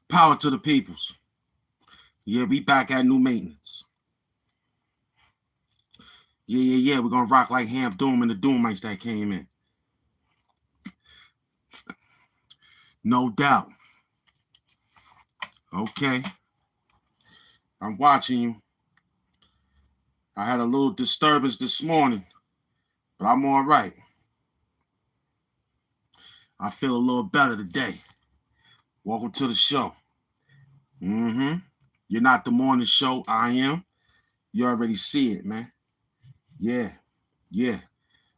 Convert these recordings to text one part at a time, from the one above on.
Power to the peoples. Yeah, we back at new maintenance. Yeah. We're gonna rock like HAMP Doom and the Doomites that came in. No doubt. Okay. I'm watching you. I had a little disturbance this morning, but I'm all right. I feel a little better today. Welcome to the show. You're not the morning show. I am. You already see it, man. Yeah.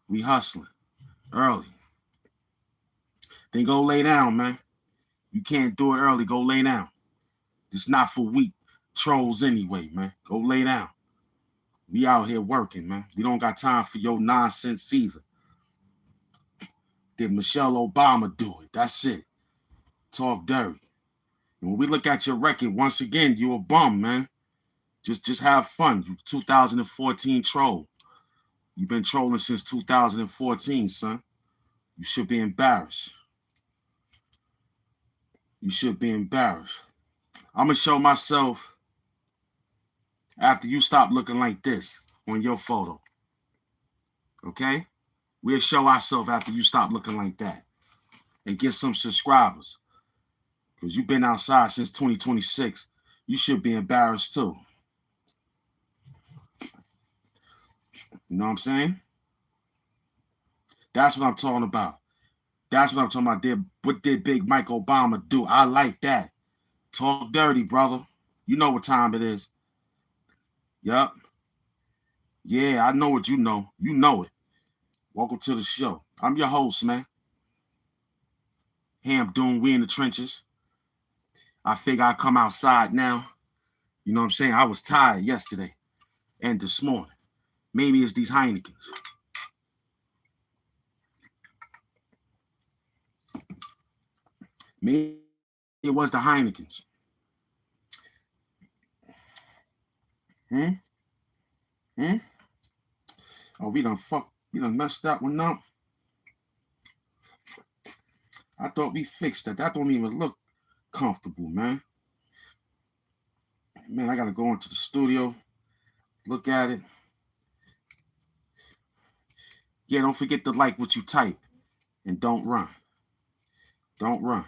We hustling early. Then go lay down, man. You can't do it early. Go lay down. It's not for weak trolls anyway, man. Go lay down. We out here working, man. We don't got time for your nonsense either. Did Michelle Obama do it? That's it. Talk dirty. And when we look at your record, once again, you a bum, man. Just have fun. You 2014 troll. You've been trolling since 2014, son. You should be embarrassed. You should be embarrassed. I'm going to show myself after you stop looking like this on your photo. Okay? We'll show ourselves after you stop looking like that and get some subscribers. Because you've been outside since 2026. You should be embarrassed too. You know what I'm saying? That's what I'm talking about. That's what I'm talking about. What did Big Mike Obama do? I like that. Talk dirty, brother. You know what time it is. Yup. Yeah, I know what you know. You know it. Welcome to the show. I'm your host, man. HAMP Doom, we in the trenches. I figure I come outside now. You know what I'm saying? I was tired yesterday and this morning. Maybe it's these Heinekens. Maybe it was the Heinekens. Oh, we done messed that one up. I thought we fixed that. That don't even look comfortable, man. Man, I gotta go into the studio, look at it. Yeah, don't forget to like what you type. And don't run. Don't run.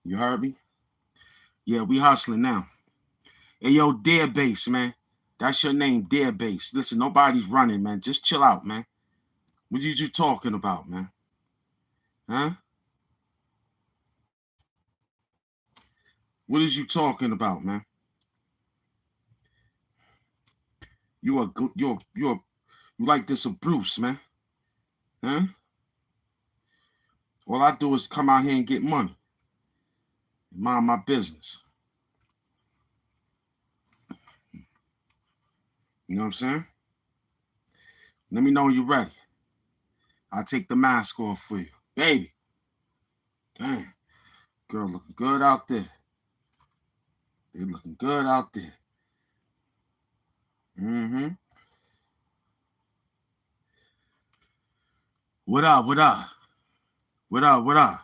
You heard me? Yeah, we hustling now. Hey, yo, Dare Base, man. That's your name, Dare Base. Listen, nobody's running, man. Just chill out, man. What are you talking about, man? Huh? What is you talking about, man? You like this a Bruce, man? Huh? All I do is come out here and get money. Mind my business. You know what I'm saying? Let me know when you're ready. I'll take the mask off for you. Baby. Damn. Girl looking good out there. They looking good out there. What up? What up? What up? What up?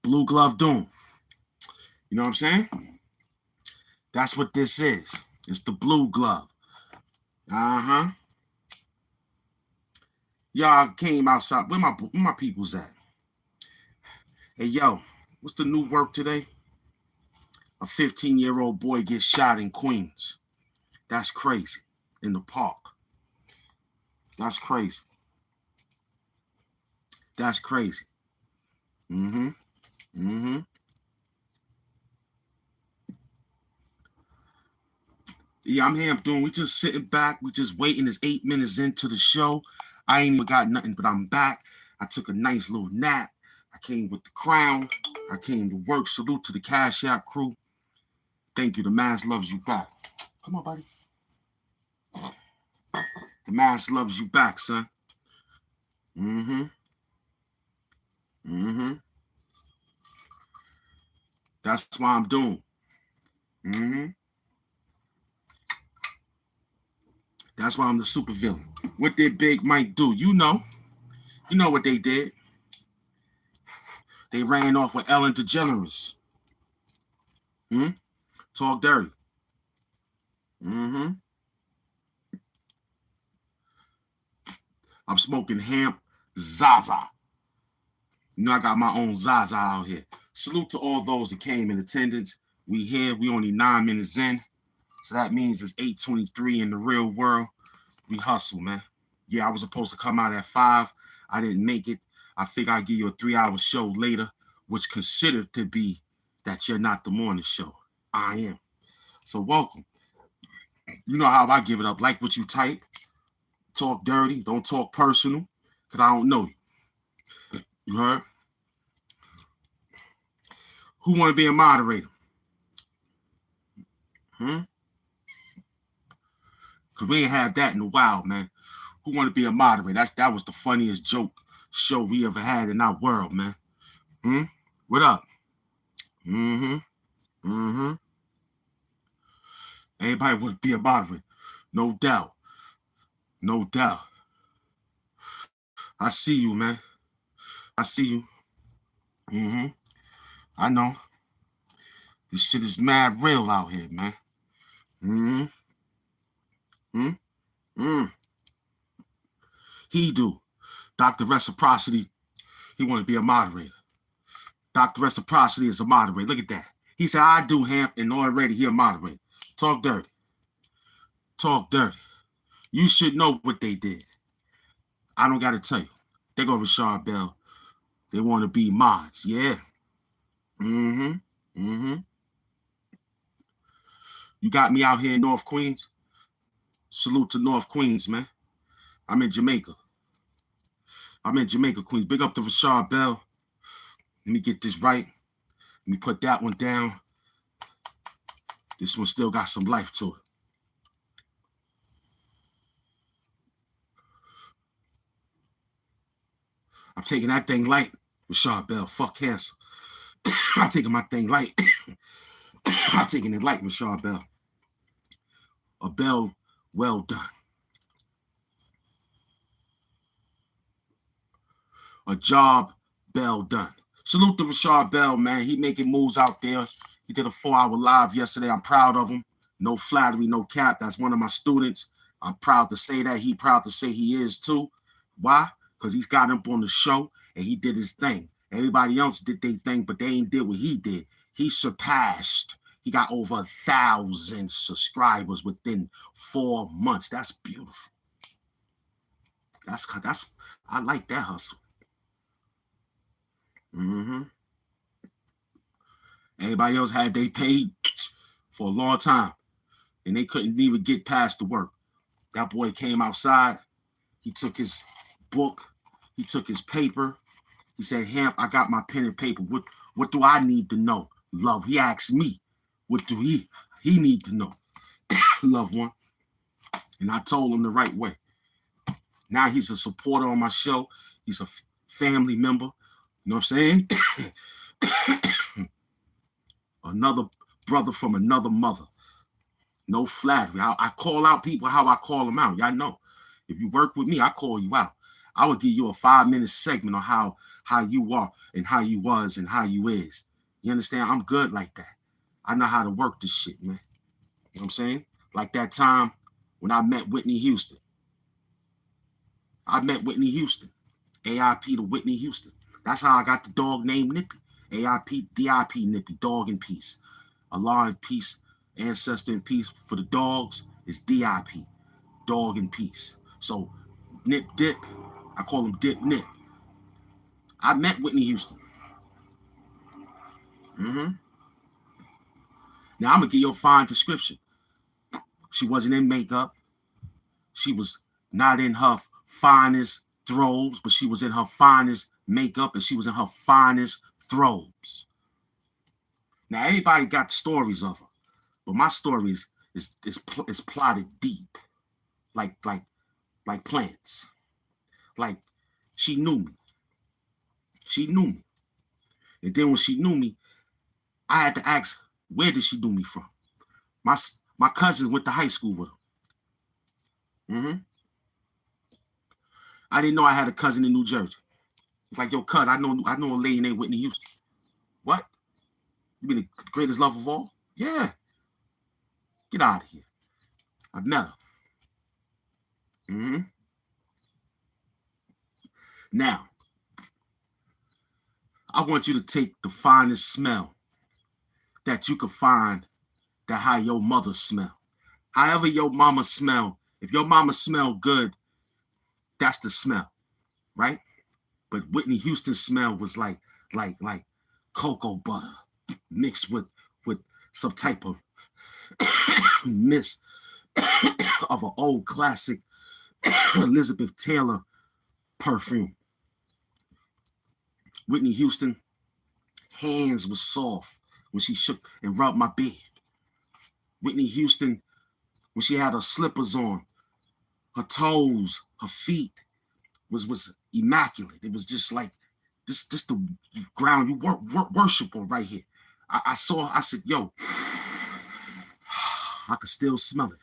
Blue Glove Doom. You know what I'm saying? That's what this is. It's the Blue Glove. Y'all came outside. Where my people's at? Hey, yo, what's the new work today? A 15-year-old boy gets shot in Queens. That's crazy. In the park. That's crazy. That's crazy. Mm-hmm. Mm-hmm. Yeah, I'm HAMP doing. We just sitting back. We just waiting. It's 8 minutes into the show. I ain't even got nothing, but I'm back. I took a nice little nap. I came with the crown. I came to work. Salute to the Cash App crew. Thank you. The Mass loves you back. Come on, buddy. The Mass loves you back, son. Mm-hmm. Mm-hmm. That's why I'm doing. Mm-hmm. That's why I'm the supervillain. What did Big Mike do? You know what they did. They ran off with Ellen DeGeneres. Hmm? Talk dirty. Mm-hmm. I'm smoking HAMP Zaza. You know I got my own Zaza out here. Salute to all those that came in attendance. We here. We only 9 minutes in. So that means it's 8:23 in the real world. We hustle, man. Yeah, I was supposed to come out at 5. I didn't make it. I figure I'd give you a 3-hour show later, which considered to be that you're not the morning show. I am. So welcome. You know how I give it up. Like what you type. Talk dirty. Don't talk personal. Because I don't know you. You heard? Who want to be a moderator? Hmm? Because we ain't had that in a while, man. Who want to be a moderator? That was the funniest joke show we ever had in our world, man. Hmm? What up? Mm-hmm. Mm-hmm. Anybody want to be a moderator? No doubt. No doubt. I see you, man. I see you. Mm-hmm. I know. This shit is mad real out here, man. Mm-hmm. Mm-hmm. He do. Dr. Reciprocity, he want to be a moderator. Dr. Reciprocity is a moderator. Look at that. He said, I do HAMP, and already he a moderator. Talk dirty. Talk dirty. You should know what they did. I don't got to tell you. They go Rashard Bell. They want to be mods. Yeah. Mm-hmm. Mm-hmm. You got me out here in North Queens. Salute to North Queens, man. I'm in Jamaica. I'm in Jamaica, Queens. Big up to Rashard Bell. Let me get this right. Let me put that one down. This one still got some life to it. I'm taking that thing light. Rashard Bell, fuck cancer. I'm taking my thing light. I'm taking it light, Rashard Bell. A bell well done. A job well done. Salute to Rashard Bell, man. He making moves out there. He did a 4-hour live yesterday. I'm proud of him. No flattery, no cap. That's one of my students. I'm proud to say that. He proud to say he is too. Why? Because he's got up on the show and he did his thing. Everybody else did their thing, but they ain't did what he did. He surpassed. He got over 1,000 subscribers within 4 months. That's beautiful. That's I like that hustle. Mm-hmm. Everybody else had they paid for a long time, and they couldn't even get past the work. That boy came outside. He took his book. He took his paper. He said, "HAMP, I got my pen and paper. What do I need to know, love?" He asked me, "What do he need to know, loved one?" And I told him the right way. Now he's a supporter on my show. He's a family member. You know what I'm saying? Another brother from another mother. No flattery. I call out people how I call them out. Y'all know. If you work with me, I call you out. I would give you a 5-minute segment on how you are and how you was and how you is. You understand? I'm good like that. I know how to work this shit, man. You know what I'm saying? Like that time when I met Whitney Houston. I met Whitney Houston. AIP to Whitney Houston. That's how I got the dog named Nippy. AIP, DIP Nippy, dog in peace. Allah in peace, ancestor in peace. For the dogs is DIP, dog in peace. So Nip Dip, I call him Dip Nip. I met Whitney Houston. Mm-hmm. Now I'm gonna give you a fine description. She wasn't in makeup. She was not in her finest throws, but she was in her finest makeup and she was in her finest throws. Now everybody got stories of her, but my stories is plotted deep, like plants. Like she knew me. She knew me. And then when she knew me, I had to ask, where did she know me from? My cousins went to high school with her. Mm-hmm. I didn't know I had a cousin in New Jersey. It's like, yo, cuz, I know a lady named Whitney Houston. What? You mean the greatest love of all? Yeah. Get out of here. I met her. Mm-hmm. Now, I want you to take the finest smell that you could find that how your mother smell. However your mama smell, if your mama smell good, that's the smell, right? But Whitney Houston's smell was like cocoa butter mixed with some type of mist of an old classic Elizabeth Taylor perfume. Whitney Houston hands was soft when she shook and rubbed my bed. Whitney Houston, when she had her slippers on, her toes, her feet was immaculate. It was just like this the ground you worship on right here. I said, yo, I could still smell it.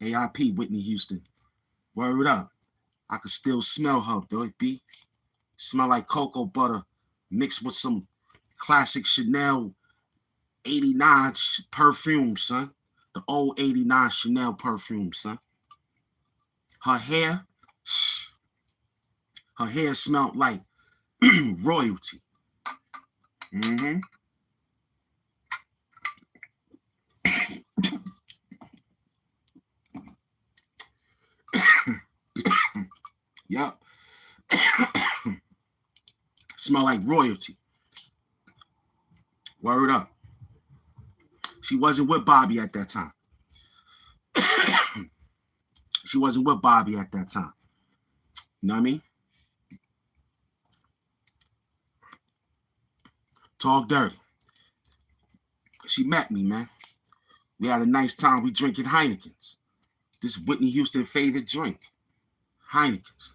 AIP Whitney Houston. Word up. I could still smell her, B. Smell like cocoa butter mixed with some classic Chanel 89 perfume, son. The old 89 Chanel perfume, son. Her hair smelled like royalty. Mm-hmm. Yep. Smell like royalty. Word up. She wasn't with Bobby at that time. She wasn't with Bobby at that time. You know what I mean? Talk dirty. She met me, man. We had a nice time. We drinking Heinekens. This is Whitney Houston's favorite drink. Heinekens.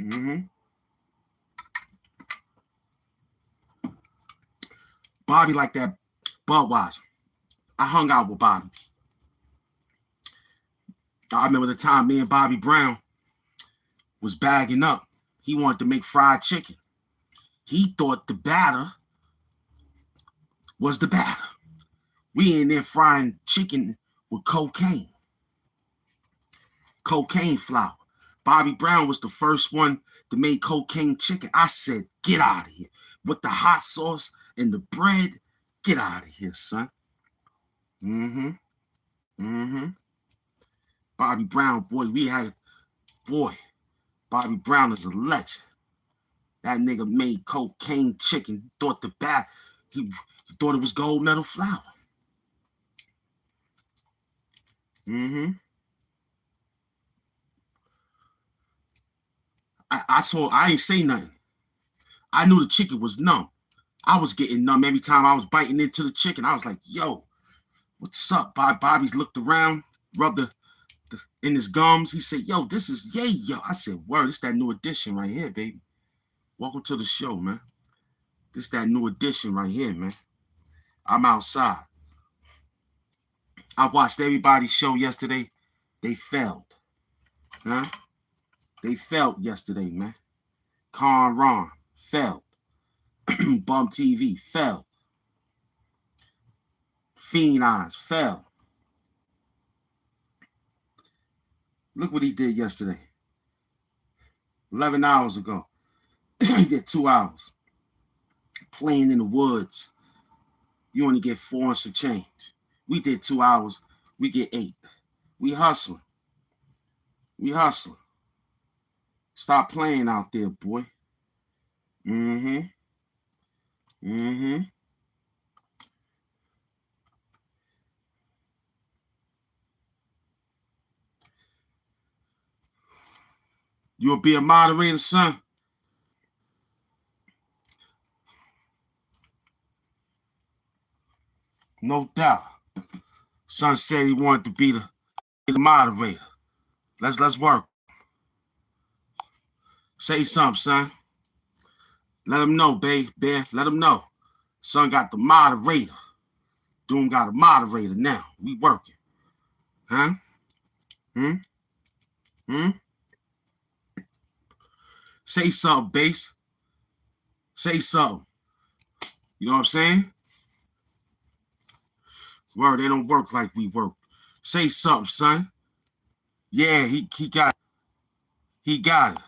Mm-hmm. Bobby like that Budweiser. I hung out with Bobby. I remember the time me and Bobby Brown was bagging up. He wanted to make fried chicken. He thought the batter was the batter. We in there frying chicken with cocaine flour. Bobby Brown was the first one to make cocaine chicken. I said, get out of here. With the hot sauce and the bread, get out of here, son. Mm-hmm. Mm-hmm. Bobby Brown, boy, Bobby Brown is a legend. That nigga made cocaine chicken. Thought he thought it was gold medal flour. Mm-hmm. I ain't say nothing. I knew the chicken was numb. I was getting numb every time I was biting into the chicken. I was like, yo, what's up, Bob? Bobby's looked around, rubbed in his gums. He said, yo, this is yo. I said, word, it's that new edition right here, baby. Welcome to the show, man. This that new edition right here, man. I'm outside. I watched everybody's show yesterday. They failed. Huh? They failed yesterday, man. CONRON failed. Bum TV failed. Fiend Eyes failed. Look what he did yesterday. 11 hours ago. He did 2 hours. Playing in the woods. You only get 4 and some change. We did 2 hours. we get 8. We hustling. We hustling. Stop playing out there, boy. Mm-hmm. Mm-hmm. You'll be a moderator, son. No doubt. Son said he wanted to be the moderator. Let's work. Say something, son. Let him know, babe. Beth, let him know. Son got the moderator. Doom got a moderator now. We working. Huh? Hmm? Hmm? Say something, bass. Say something. You know what I'm saying? Word, they don't work like we work. Say something, son. Yeah, he got it.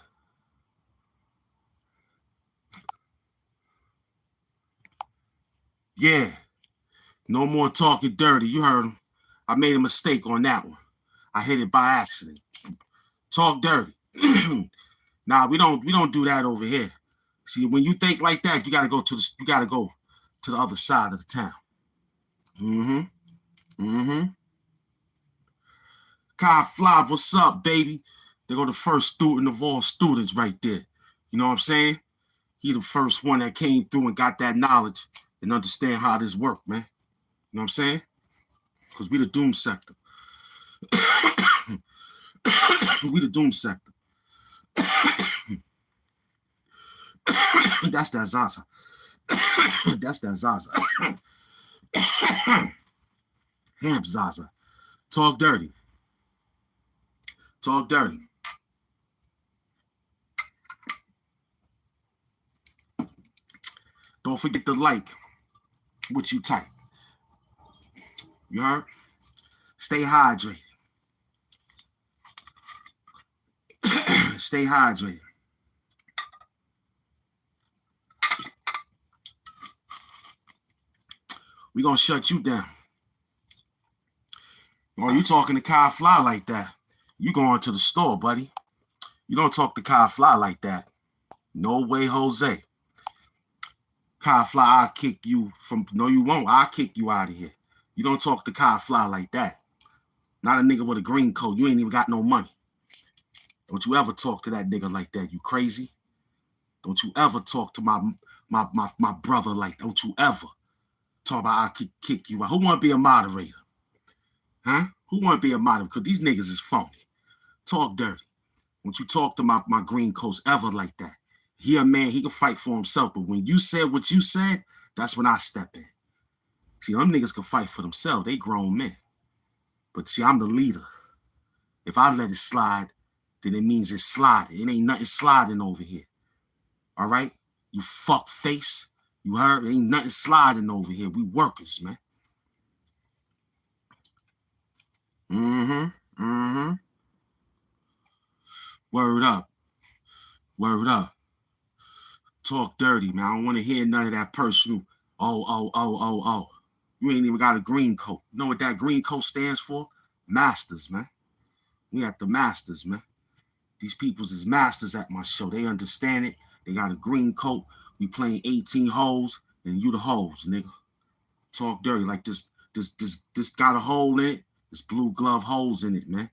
Yeah. No more talking dirty. You heard him. I made a mistake on that one. I hit it by accident. Talk dirty. Nah, we don't do that over here. See, when you think like that, you gotta go to the other side of the town. Mm-hmm. Mm-hmm. Kai Fly, what's up, baby? They go the first student of all students right there. You know what I'm saying? He the first one that came through and got that knowledge and understand how this work, man. You know what I'm saying? Because we the doom sector. We the doom sector. That's that Zaza. That's that Zaza. HAMP Zaza. Talk dirty. Talk dirty. Don't forget to like what you type. You heard? Stay hydrated. Stay hydrated. We gonna shut you down. Oh, you talking to Kai Fly like that? You going to the store, buddy. You don't talk to Kai Fly like that. No way, Jose. Kai Fly, I'll kick you from. No, you won't. I'll kick you out of here. You don't talk to Kai Fly like that. Not a nigga with a green coat. You ain't even got no money. Don't you ever talk to that nigga like that. You crazy? Don't you ever talk to my brother like that. Don't you ever talk about I'll kick you out. Who want to be a moderator? Huh? Who want to be a moderator? Because these niggas is phony. Talk dirty. Don't you talk to my green coats ever like that. He a man, he can fight for himself. But when you said what you said, that's when I step in. See, them niggas can fight for themselves. They grown men. But see, I'm the leader. If I let it slide, then it means it's sliding. It ain't nothing sliding over here. All right? You fuck face. You heard? Ain't nothing sliding over here. We workers, man. Mm-hmm. Mm-hmm. Word up. Word up. Talk dirty, man. I don't want to hear none of that personal. Oh. You ain't even got a green coat. You know what that green coat stands for? Masters, man. We at the masters, man. These peoples is masters at my show. They understand it. They got a green coat. We playing 18 holes, and you the hoes, nigga. Talk dirty like this got a hole in it. This blue glove holes in it, man.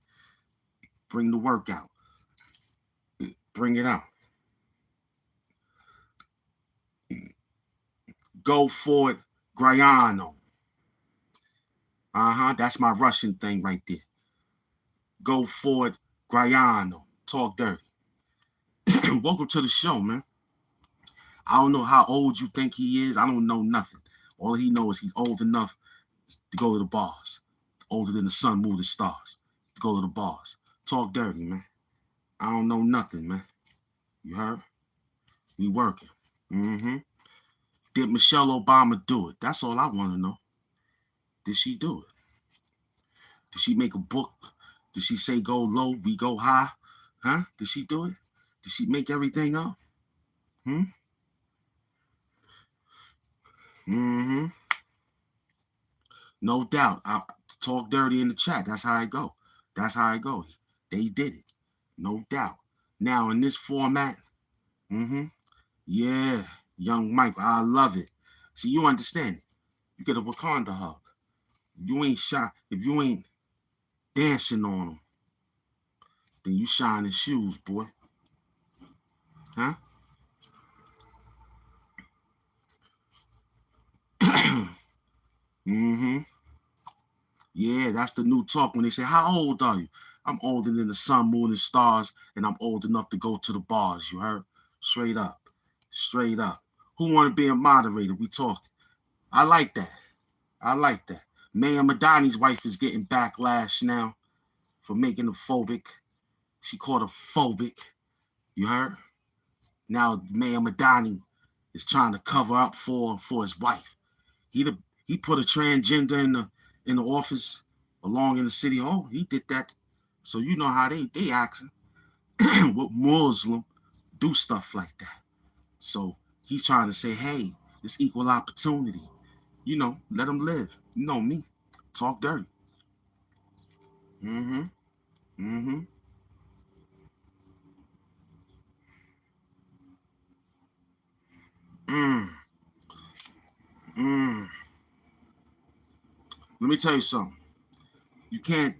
Bring the work out. Bring it out. Go for it, Graiano. That's my Russian thing right there. Go for it, Graiano. Talk dirty. Welcome to the show, man. I don't know how old you think he is. I don't know nothing. All he knows is he's old enough to go to the bars. Older than the sun, moon, and stars. To go to the bars. Talk dirty, man. I don't know nothing, man. You heard? We working. Mm-hmm. Did Michelle Obama do it? That's all I want to know. Did she do it? Did she make a book? Did she say go low, we go high? Huh? Did she do it? Did she make everything up? Mm-hmm. No doubt. Talk dirty in the chat. That's how I go. That's how I go. They did it. No doubt. Now in this format, yeah, young Mike, I love it. See, you understand it. You get a Wakanda hug. You ain't shy. If you ain't dancing on them, then you shining shoes, boy. Huh? Yeah, that's the new talk when they say, how old are you? I'm older than the sun, moon, and stars, and I'm old enough to go to the bars, you heard? Straight up. Straight up. Who want to be a moderator? We talking. I like that. I like that. Mayor Madani's wife is getting backlash now for making her phobic. She called her phobic. You heard? Now Mayor Madani is trying to cover up for his wife. He put a transgender in the office along in the city hall. He did that. So you know how they acting. What Muslim do stuff like that. So he's trying to say, hey, it's equal opportunity. You know, let them live. You know me. Talk dirty. Mm-hmm. Mm-hmm. Mm. Mm. Let me tell you something. You can't,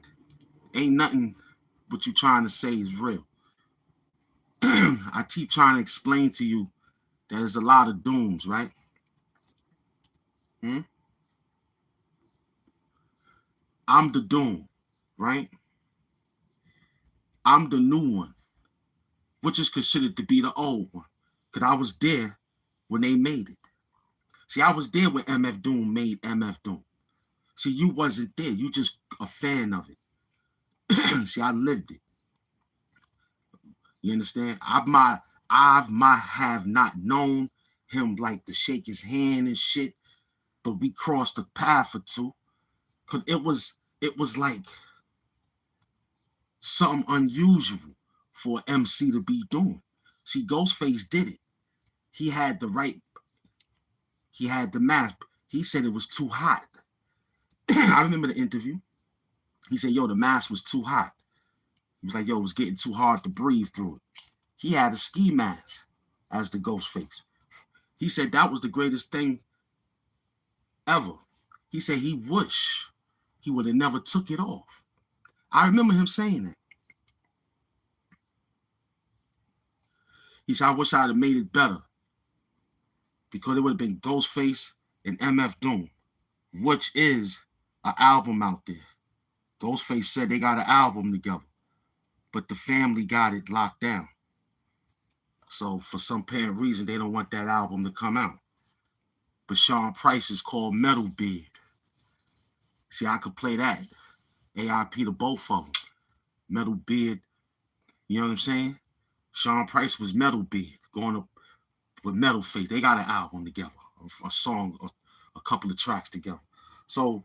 ain't nothing what you trying to say is real. I keep trying to explain to you that there's a lot of dooms, right? I'm the doom, right? I'm the new one, which is considered to be the old one. Because I was there when they made it. See, I was there when MF Doom made MF Doom. See, you wasn't there. You just a fan of it. See, I lived it. You understand? I might have not known him like to shake his hand and shit, but we crossed a path or two. Cause it was like something unusual for an MC to be doing. See, Ghostface did it. He had the right, he had the mask. He said it was too hot. I remember the interview. He said, yo, the mask was too hot. He was like, yo, it was getting too hard to breathe through it. He had a ski mask as the Ghostface. He said that was the greatest thing ever. He said he wish he would have never took it off. I remember him saying that. He said, I wish I'd have made it better because it would have been Ghostface and MF Doom, which is an album out there. Ghostface said they got an album together, but the family got it locked down. So for some apparent reason, they don't want that album to come out. But Sean Price is called Metal Beard. See, I could play that. AIP to both of them. Metal Beard, you know what I'm saying? Sean Price was Metal Beard, going up with Metal Face. They got an album together, a song, a couple of tracks together. So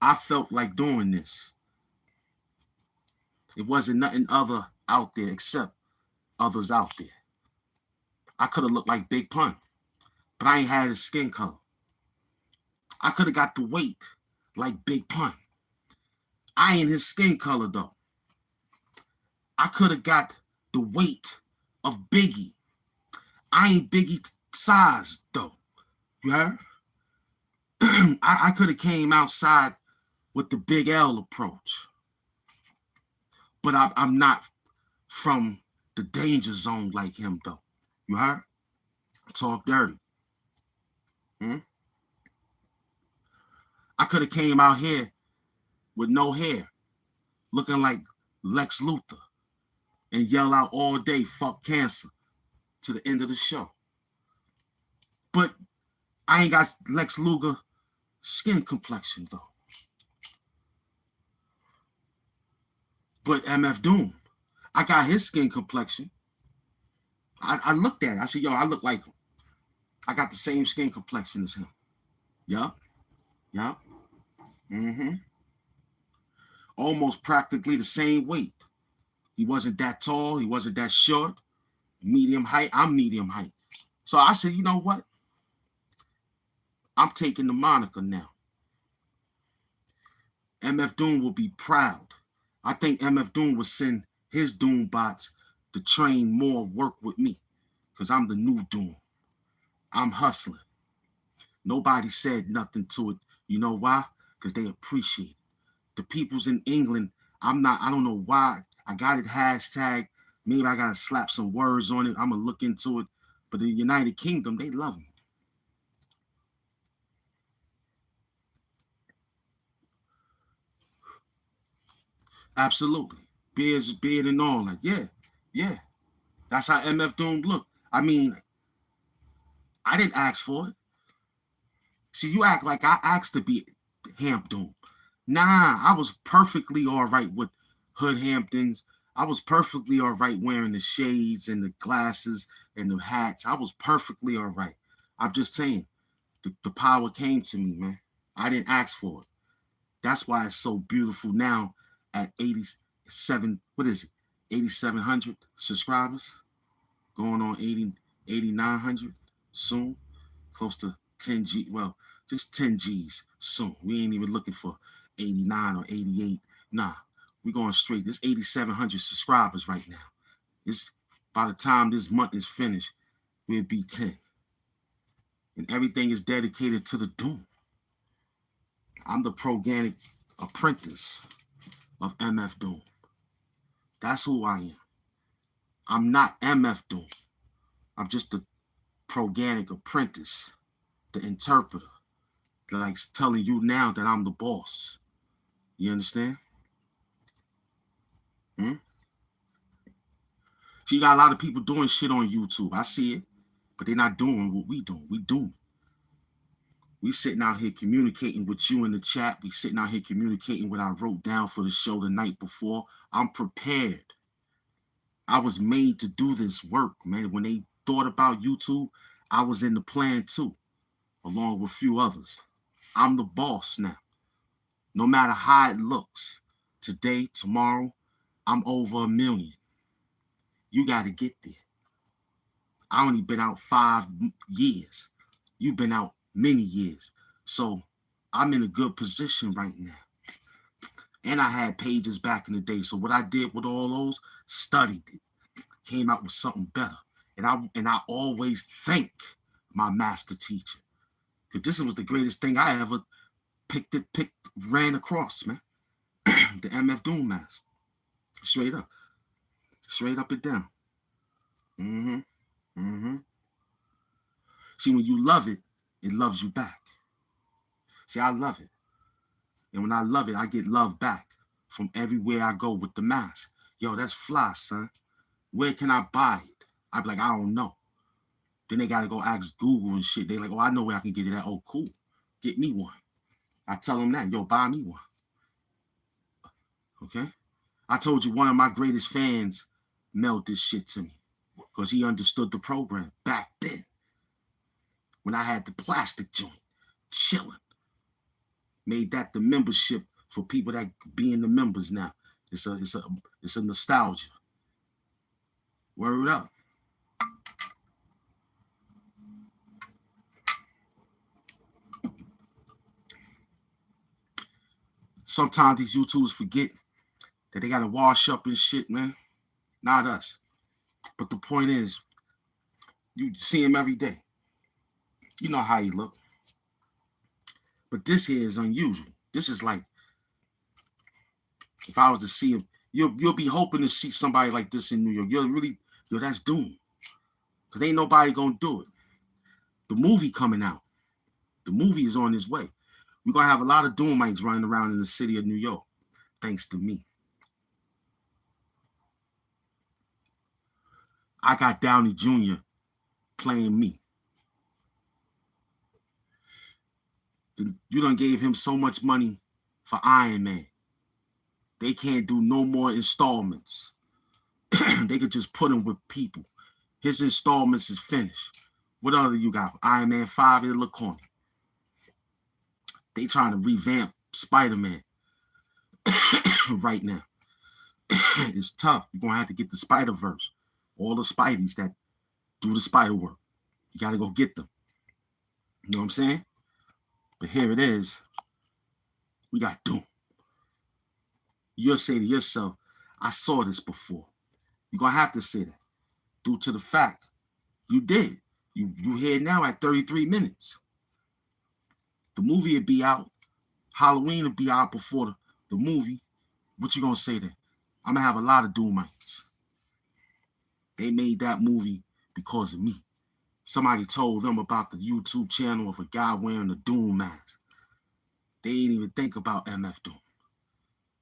I felt like doing this. It wasn't nothing other out there except others out there. I could have looked like Big Pun, but I ain't had his skin color. I could have got the weight like Big Pun. I ain't his skin color though. I could have got the weight of Biggie. I ain't Biggie size though. You heard? I could have came outside with the Big L approach. But I'm not from the danger zone like him though. You heard? Talk dirty. I could have came out here with no hair, looking like Lex Luthor, and yell out all day, fuck cancer, to the end of the show. But I ain't got Lex Luger skin complexion though. But MF Doom, I got his skin complexion. I looked at it. I said, yo, I look like him. I got the same skin complexion as him. Yeah. Yeah. Almost practically the same weight. He wasn't that tall. He wasn't that short. Medium height. I'm medium height. So I said, you know what? I'm taking the moniker now. MF Doom will be proud. I think MF Doom will send his Doom bots to train more work with me, because I'm the new Doom. I'm hustling. Nobody said nothing to it. You know why? Because they appreciate it. The peoples in England, I don't know why. I got it hashtag. Maybe I got to slap some words on it. I'm going to look into it. But the United Kingdom, they love me. Absolutely. Beard and all. Like, yeah. That's how MF Doom look. I mean, I didn't ask for it. See, you act like I asked to be HAMP Doom. Nah, I was perfectly all right with Hood Hamptons. I was perfectly all right wearing the shades and the glasses and the hats. I was perfectly all right. I'm just saying, the power came to me, man. I didn't ask for it. That's why it's so beautiful now at 87, what is it? 8,700 subscribers, going on 8,900 soon, close to 10 G. Well, just 10 G's soon. We ain't even looking for 89 or 88. Nah, we going straight. There's 8,700 subscribers right now. It's by the time this month is finished, we'll be 10. And everything is dedicated to the Doom. I'm the proganic apprentice of MF Doom. That's who I am. I'm not MF Doom. I'm just the proganic apprentice, the interpreter, like telling you now that I'm the boss. You understand? So you got a lot of people doing shit on YouTube. I see it, but they're not doing what we doing. We sitting out here communicating with you in the chat. We sitting out here communicating what I wrote down for the show the night before. I'm prepared. I was made to do this work, man. When they thought about YouTube, I was in the plan too, along with a few others. I'm the boss now. No matter how it looks, today, tomorrow, I'm over 1 million. You got to get there. I only been out 5 years. You've been out many years. So I'm in a good position right now. And I had pages back in the day. So what I did with all those, studied it, came out with something better. And I always thank my master teacher. Because this was the greatest thing I ever ran across, man. The MF Doom mask. Straight up. Straight up and down. See, when you love it, it loves you back. See, I love it. And when I love it, I get love back from everywhere I go with the mask. Yo, that's fly, son. Where can I buy it? I be like, I don't know. Then they got to go ask Google and shit. They like, oh, I know where I can get it at. Oh, cool. Get me one. I tell them that. Yo, buy me one. Okay? I told you one of my greatest fans mailed this shit to me because he understood the program back then when I had the plastic joint chilling. Made that the membership for people that being the members now. It's a nostalgia. Word up. Sometimes these YouTubers forget that they gotta wash up and shit, man. Not us. But the point is, you see him every day. You know how he look. But this here is unusual. This is like, if I was to see him, you'll be hoping to see somebody like this in New York. That's Doom. Because ain't nobody gonna do it. The movie coming out. The movie is on its way. We're gonna have a lot of Doomites running around in the city of New York, thanks to me. I got Downey Jr. playing me. You done gave him so much money for Iron Man. They can't do no more installments. They could just put him with people. His installments is finished. What other you got? Iron Man 5, it look corny. They trying to revamp Spider-Man right now. It's tough. You're going to have to get the Spider-Verse. All the Spideys that do the spider work. You got to go get them. You know what I'm saying? But here it is. We got Doom. You'll say to yourself, I saw this before. You're going to have to say that due to the fact you did. You here now at 33 minutes. The movie will be out. Halloween will be out before the movie. What you going to say then? I'm going to have a lot of Doomites. They made that movie because of me. Somebody told them about the YouTube channel of a guy wearing a Doom mask. They didn't even think about MF Doom.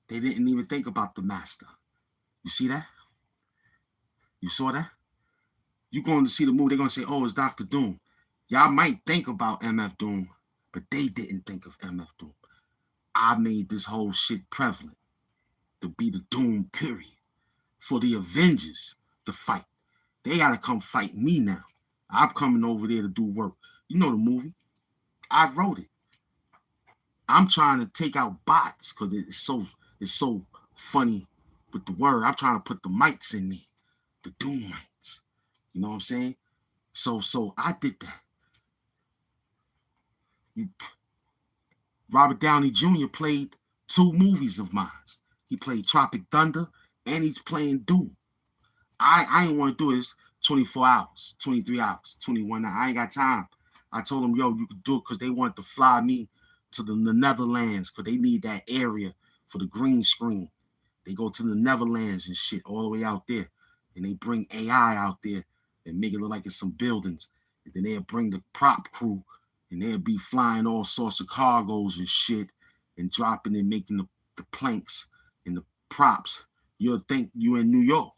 They didn't even think about the master. You see that? You saw that? You going to see the movie, they're going to say, oh, it's Dr. Doom. Y'all might think about MF Doom, but they didn't think of MF Doom. I made this whole shit prevalent to be the Doom period for the Avengers to fight. They got to come fight me now. I'm coming over there to do work. You know the movie. I wrote it. I'm trying to take out bots because it's so funny with the word. I'm trying to put the mites in there, the Doom mites. You know what I'm saying? So I did that. Robert Downey Jr. played 2 movies of mine. He played Tropic Thunder and he's playing Doom. I ain't want to do this 24 hours, 23 hours, 21 hours. I ain't got time. I told them, yo, you can do it because they wanted to fly me to the Netherlands because they need that area for the green screen. They go to the Netherlands and shit all the way out there. And they bring AI out there and make it look like it's some buildings. And then they'll bring the prop crew and they'll be flying all sorts of cargoes and shit and dropping and making the planks and the props. You'll think you in New York,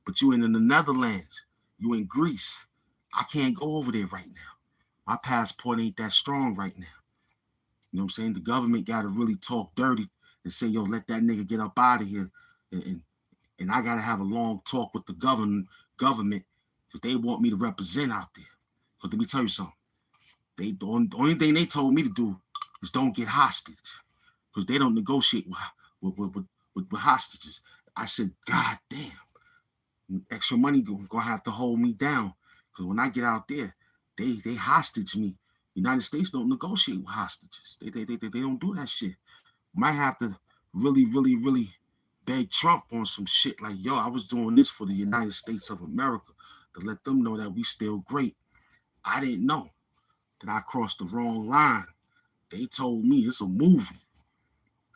but you in the Netherlands. You in Greece. I can't go over there right now. My passport ain't that strong right now. You know what I'm saying? The government got to really talk dirty and say, yo, let that nigga get up out of here. And I got to have a long talk with the government because they want me to represent out there. Because let me tell you something. The only thing they told me to do is don't get hostage because they don't negotiate with hostages. I said, God damn, extra money gonna have to hold me down because when I get out there, they hostage me. United States don't negotiate with hostages. They don't do that shit. Might have to really beg Trump on some shit like, yo, I was doing this for the United States of America to let them know that we still great. I didn't know that I crossed the wrong line. They told me it's a movie.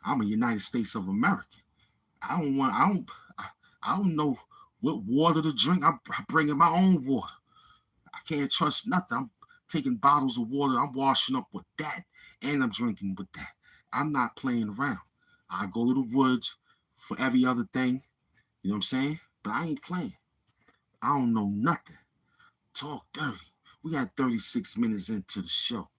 I'm a United States of America. I don't know what water to drink. I'm bringing my own water. I can't trust nothing. I'm taking bottles of water. I'm washing up with that, and I'm drinking with that. I'm not playing around. I go to the woods for every other thing. You know what I'm saying? But I ain't playing. I don't know nothing. Talk dirty. We got 36 minutes into the show.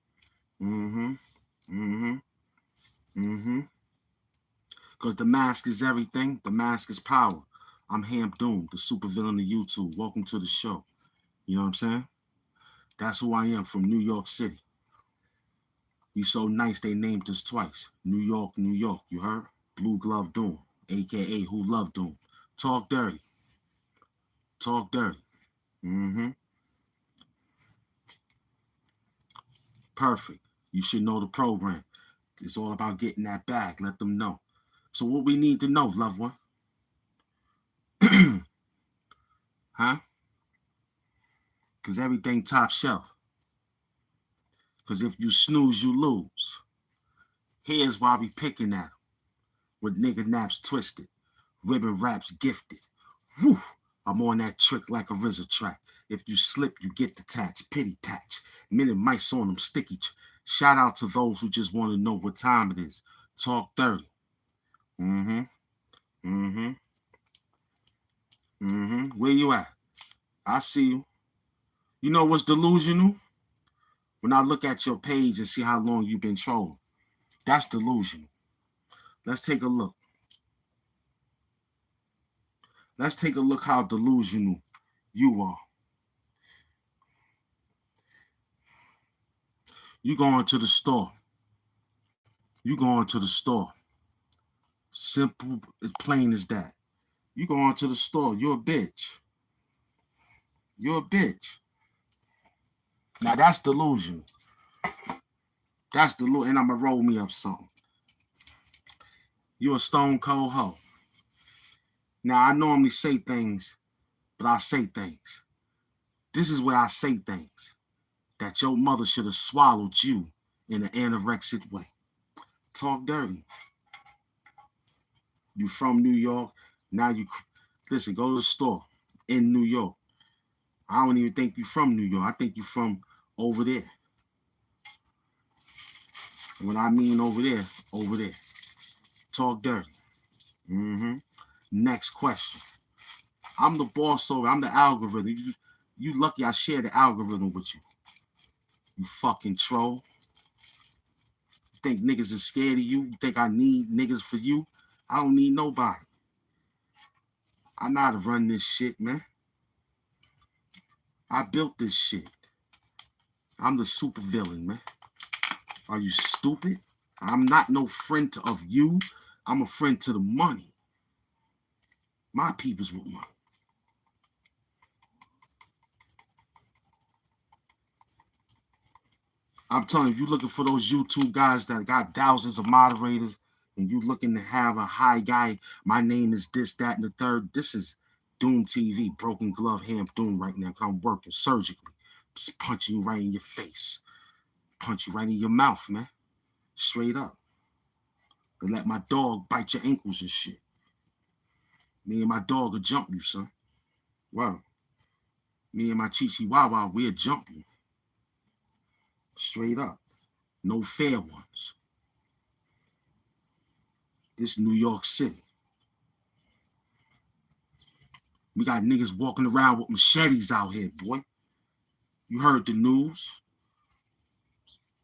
Because the mask is everything. The mask is power. I'm HAMP Doom, the supervillain of YouTube. Welcome to the show. You know what I'm saying? That's who I am from New York City. We so nice they named us twice. New York, New York. You heard? Blue Glove Doom, a.k.a. Who Love Doom. Talk dirty. Talk dirty. Perfect. You should know the program. It's all about getting that bag. Let them know. So what we need to know, loved one? Huh? Because everything top shelf. Because if you snooze, you lose. Here's why we picking at them. With nigga naps twisted. Ribbon raps gifted. Whew. I'm on that trick like a RZA track. If you slip, you get detached. Pity patch. Minute mice on them sticky. Shout out to those who just want to know what time it is. Talk 30. Where you at? I see you. You know what's delusional? When I look at your page and see how long you've been trolling. That's delusional. Let's take a look. Let's take a look how delusional you are. You going to the store. You going to the store. Simple, as plain as that. You going to the store. You're a bitch. You're a bitch. Now that's delusional. That's the Lord, and I'ma roll me up something. You a stone cold hoe. Now I normally say things, but I say things. This is where I say things that your mother should have swallowed you in an anorexic way. Talk dirty. You from New York. Now you listen, go to the store in New York. I don't even think you from New York. I think you from over there. When I mean over there, over there. Talk dirty. Next question. I'm the boss over. I'm the algorithm. You lucky I share the algorithm with you. You fucking troll. You think niggas is scared of you? You think I need niggas for you? I don't need nobody. I know how to run this shit, man. I built this shit. I'm the super villain, man. Are you stupid? I'm not no friend of you. I'm a friend to the money. My people's with money. I'm telling you, if you're looking for those YouTube guys that got thousands of moderators and you looking to have a high guy, my name is this, that, and the third, this is Doom TV, Broken Glove, HAMP Doom right now. I'm working surgically. Just punching you right in your face. Punch you right in your mouth, man. Straight up. And let my dog bite your ankles and shit. Me and my dog will jump you, son. Wow. Me and my Chichi Wawa, we'll jump you. Straight up. No fair ones. This New York City. We got niggas walking around with machetes out here, boy. You heard the news.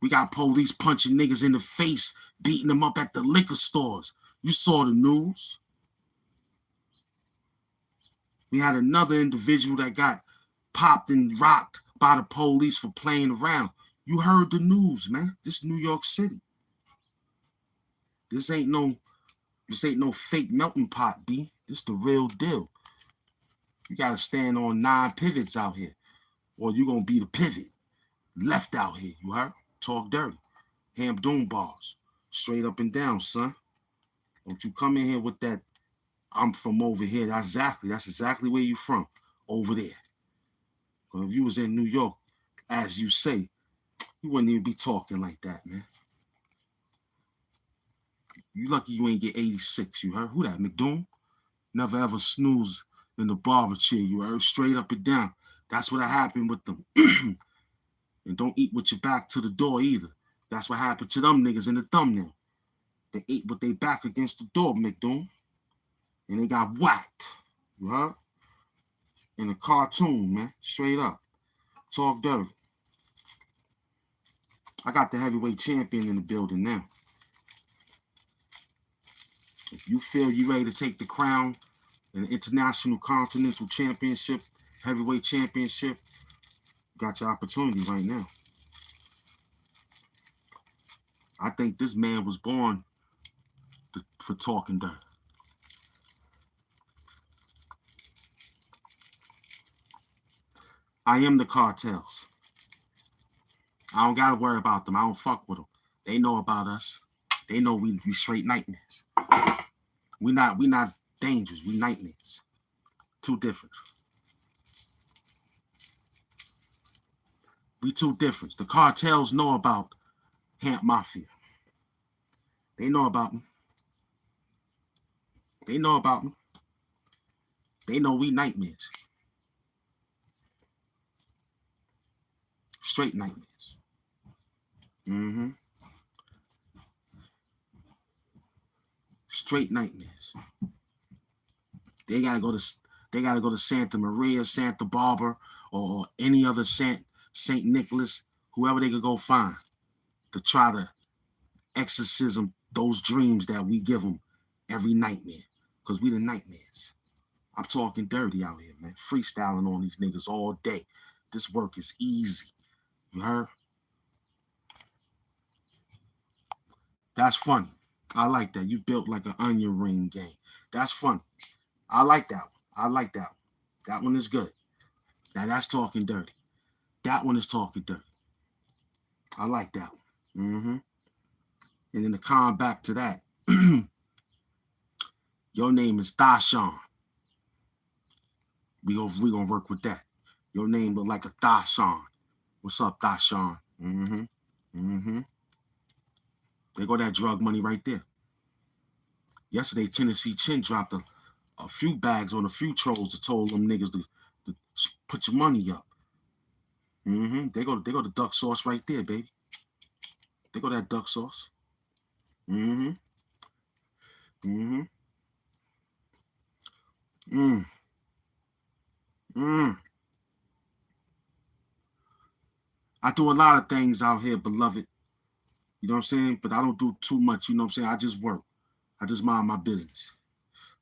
We got police punching niggas in the face, beating them up at the liquor stores. You saw the news. We had another individual that got popped and rocked by the police for playing around. You heard the news, man. This New York City. This ain't no fake melting pot, B. This the real deal. You gotta stand on 9 pivots out here, or you gonna be the pivot. Left out here, you heard? Talk dirty. HAMP Doom bars. Straight up and down, son. Don't you come in here with that, I'm from over here. That's exactly where you from. Over there. Because if you was in New York, as you say, you wouldn't even be talking like that, man. You lucky you ain't get 86, you heard? Who that, McDoom? Never ever snooze in the barber chair, you heard? Straight up and down. That's what happened with them. And don't eat with your back to the door either. That's what happened to them niggas in the thumbnail. They ate with their back against the door, McDoom. And they got whacked. You heard? In a cartoon, man. Straight up. Talk dirty. I got the heavyweight champion in the building now. If you feel you ready to take the crown in the International Continental Championship, Heavyweight Championship, you got your opportunity right now. I think this man was born for talking dirty. I am the cartels. I don't gotta worry about them. I don't fuck with them. They know about us. They know we straight nightmares. We not dangerous. We nightmares. Too different. We too different. The cartels know about HAMP Mafia. They know about me. They know about me. They know we nightmares. Straight nightmares. Straight nightmares. They gotta go to Santa Maria, Santa Barbara, or any other St. Nicholas, whoever they could go find to try to exorcism those dreams that we give them every nightmare. Because we the nightmares. I'm talking dirty out here, man. Freestyling on these niggas all day. This work is easy. You heard? That's funny. I like that. You built like an onion ring game. That's funny. I like that one. I like that one. That one is good. Now that's talking dirty. That one is talking dirty. I like that And then the con back to that. Your name is Dashawn. We gonna work with that. Your name look like a Dashawn. What's up, Dashawn? There go that drug money right there. Yesterday, Tennessee Chin dropped a few bags on a few trolls that told them niggas to put your money up. They go the duck sauce right there, baby. They go that duck sauce. I do a lot of things out here, beloved. You know what I'm saying? But I don't do too much, you know what I'm saying? I just work. I just mind my business.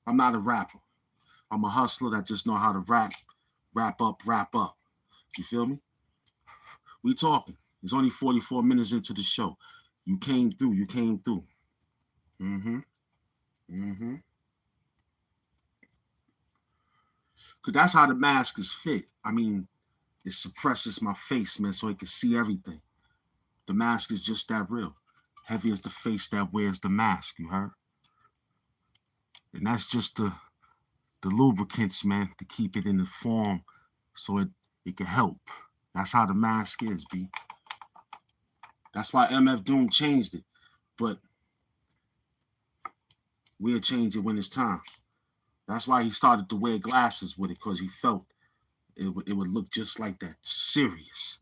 I'm not a rapper. I'm a hustler that just know how to rap up. You feel me? We talking. It's only 44 minutes into the show. You came through. Because that's how the mask is fit. I mean, it suppresses my face, man, so it can see everything. The mask is just that real. Heavy as the face that wears the mask, you heard? And that's just the lubricants, man, to keep it in the form so it can help. That's how the mask is, B. That's why MF Doom changed it. But we'll change it when it's time. That's why he started to wear glasses with it, because he felt it would look just like that. Serious.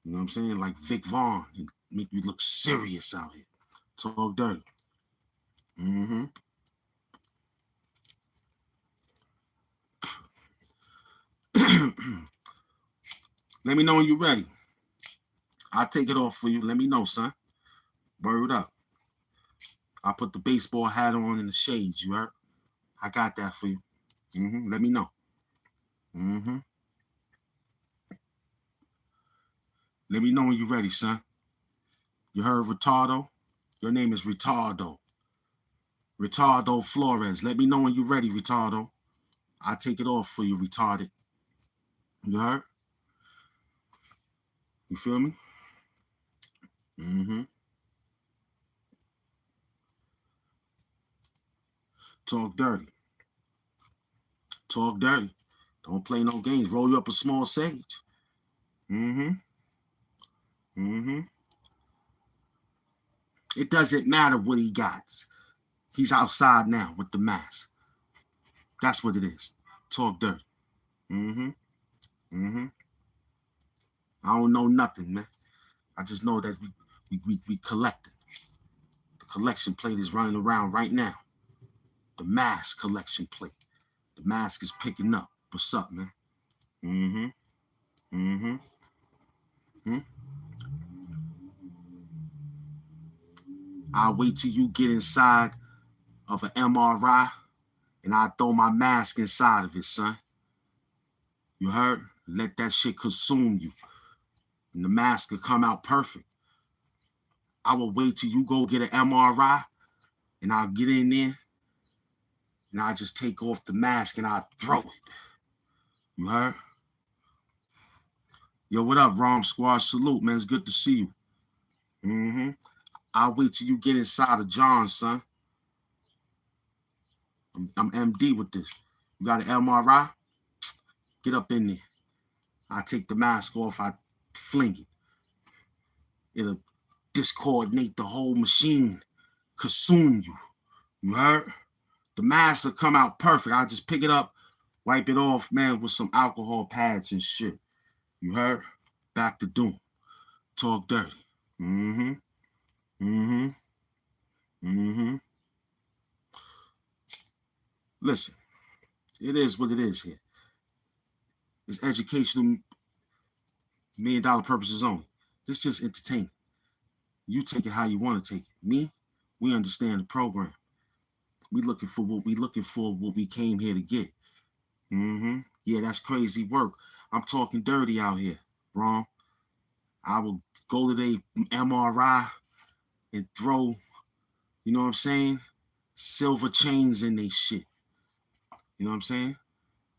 You know what I'm saying? Like Vic Vaughn. He make you look serious out here. Talk dirty. Let me know when you're ready. I'll take it off for you. Let me know, son. Word up. I'll put the baseball hat on in the shades, you heard? I got that for you. Let me know. Let me know when you're ready, son. You heard Retardo? Your name is Retardo. Retardo Flores. Let me know when you're ready, Retardo. I'll take it off for you, retarded. You heard? You feel me? Talk dirty. Talk dirty. Don't play no games. Roll you up a small sage. It doesn't matter what he got. He's outside now with the mask. That's what it is. Talk dirty. I don't know nothing, man. I just know that we collected. The collection plate is running around right now. The mask collection plate. The mask is picking up. What's up, man? I'll wait till you get inside of an MRI and I'll throw my mask inside of it, son. You heard? Let that shit consume you. And the mask will come out perfect. I will wait till you go get an MRI and I'll get in there and I'll just take off the mask and I'll throw it. You heard? Yo, what up, Rom Squad? Salute, man. It's good to see you. I'll wait till you get inside of John, son. I'm MD with this. You got an MRI? Get up in there. I take the mask off. I fling it. It'll discoordinate the whole machine. Consume you. You heard? The mask will come out perfect. I'll just pick it up, wipe it off, man, with some alcohol pads and shit. You heard? Back to Doom. Talk dirty. Listen, it is what it is here. It's educational, $1 million purposes only. This is just entertainment. You take it how you want to take it. Me, we understand the program. We looking for what we came here to get. Yeah, that's crazy work. I'm talking dirty out here, wrong. I will go to the MRI and throw, you know what I'm saying, silver chains in they shit. You know what I'm saying?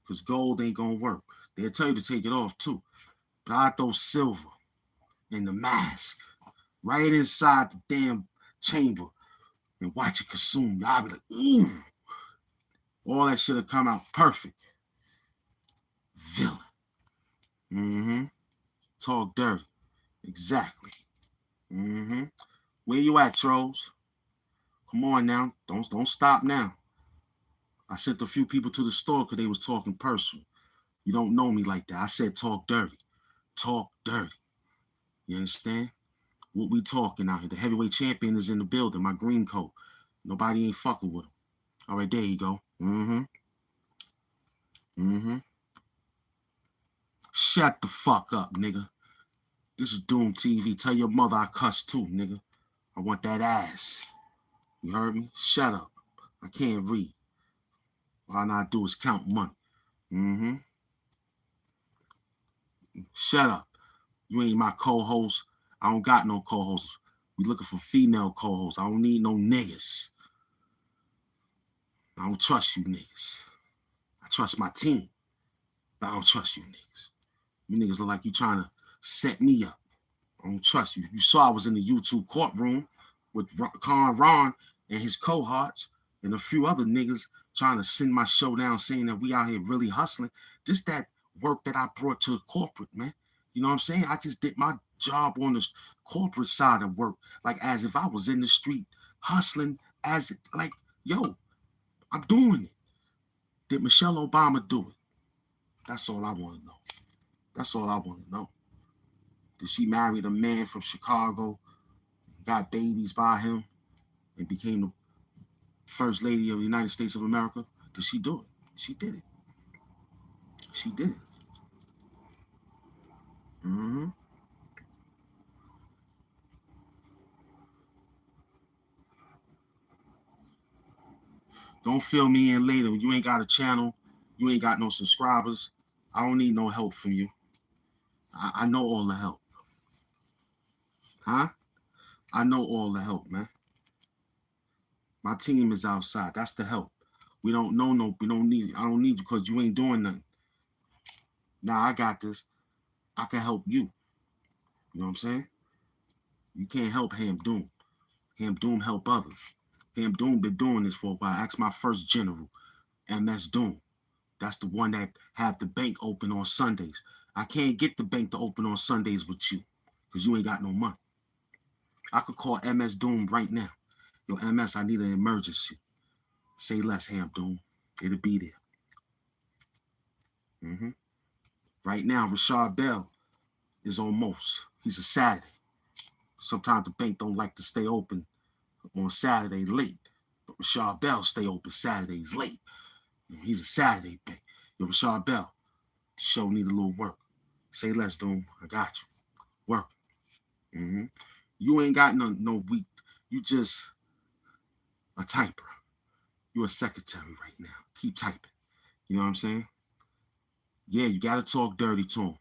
Because gold ain't gonna work. They'll tell you to take it off too. But I throw silver in the mask. right inside the damn chamber and watch it consume. Y'all be like, ooh. All that should have come out perfect. Villain. Mm-hmm. Talk dirty. Exactly. Mm-hmm. Where you at, trolls? Come on now. Don't stop now. I sent a few people to the store because they was talking personal. You don't know me like that. I said talk dirty. Talk dirty. You understand? What we talking out here? The heavyweight champion is in the building. My green coat. Nobody ain't fucking with him. All right, there you go. Mm-hmm. Mm-hmm. Shut the fuck up, nigga. This is Doom TV. Tell your mother I cuss too, nigga. I want that ass. You heard me? Shut up. I can't read. All I do is count money. Mm-hmm. Shut up. You ain't my co-host. I don't got no co-hosts. We looking for female co-hosts. I don't need no niggas. I don't trust you niggas. I trust my team, but I don't trust you niggas. You niggas look like you trying to set me up. I don't trust you. You saw I was in the YouTube courtroom with CONRON and his cohorts and a few other niggas trying to send my show down saying that we out here really hustling. Just that work that I brought to the corporate, man. You know what I'm saying? I just did my job on the corporate side of work, like as if I was in the street hustling as like, yo, I'm doing it. Did Michelle Obama do it? That's all I want to know. That's all I want to know. Did she marry a man from Chicago, got babies by him, and became the first lady of the United States of America? Did she do it? She did it. She did it. Mm-hmm. Don't fill me in later. You ain't got a channel. You ain't got no subscribers. I don't need no help from you. I know all the help. Huh? I know all the help, man. My team is outside. That's the help. We don't know no. We don't need. I don't need you because you ain't doing nothing. Now I got this. I can help you. You know what I'm saying? You can't help HAMP Doom. HAMP Doom help others. HAMP Doom been doing this for a while. Ask my first general, MS Doom. That's the one that had the bank open on Sundays. I can't get the bank to open on Sundays with you because you ain't got no money. I could call MS Doom right now. Yo, MS, I need an emergency. Say less, HAMP Doom. It'll be there. Mm-hmm. Right now, Rashad Bell is on most. He's a Saturday. Sometimes the bank don't like to stay open on Saturday late. But Rashad Bell stay open Saturdays late. He's a Saturday bank. Yo, Rashad Bell, the show need a little work. Say less, Doom. I got you. Work. Mm-hmm. You ain't got no weak. You just a typer. You a secretary right now. Keep typing. You know what I'm saying? Yeah, you got to talk dirty to him.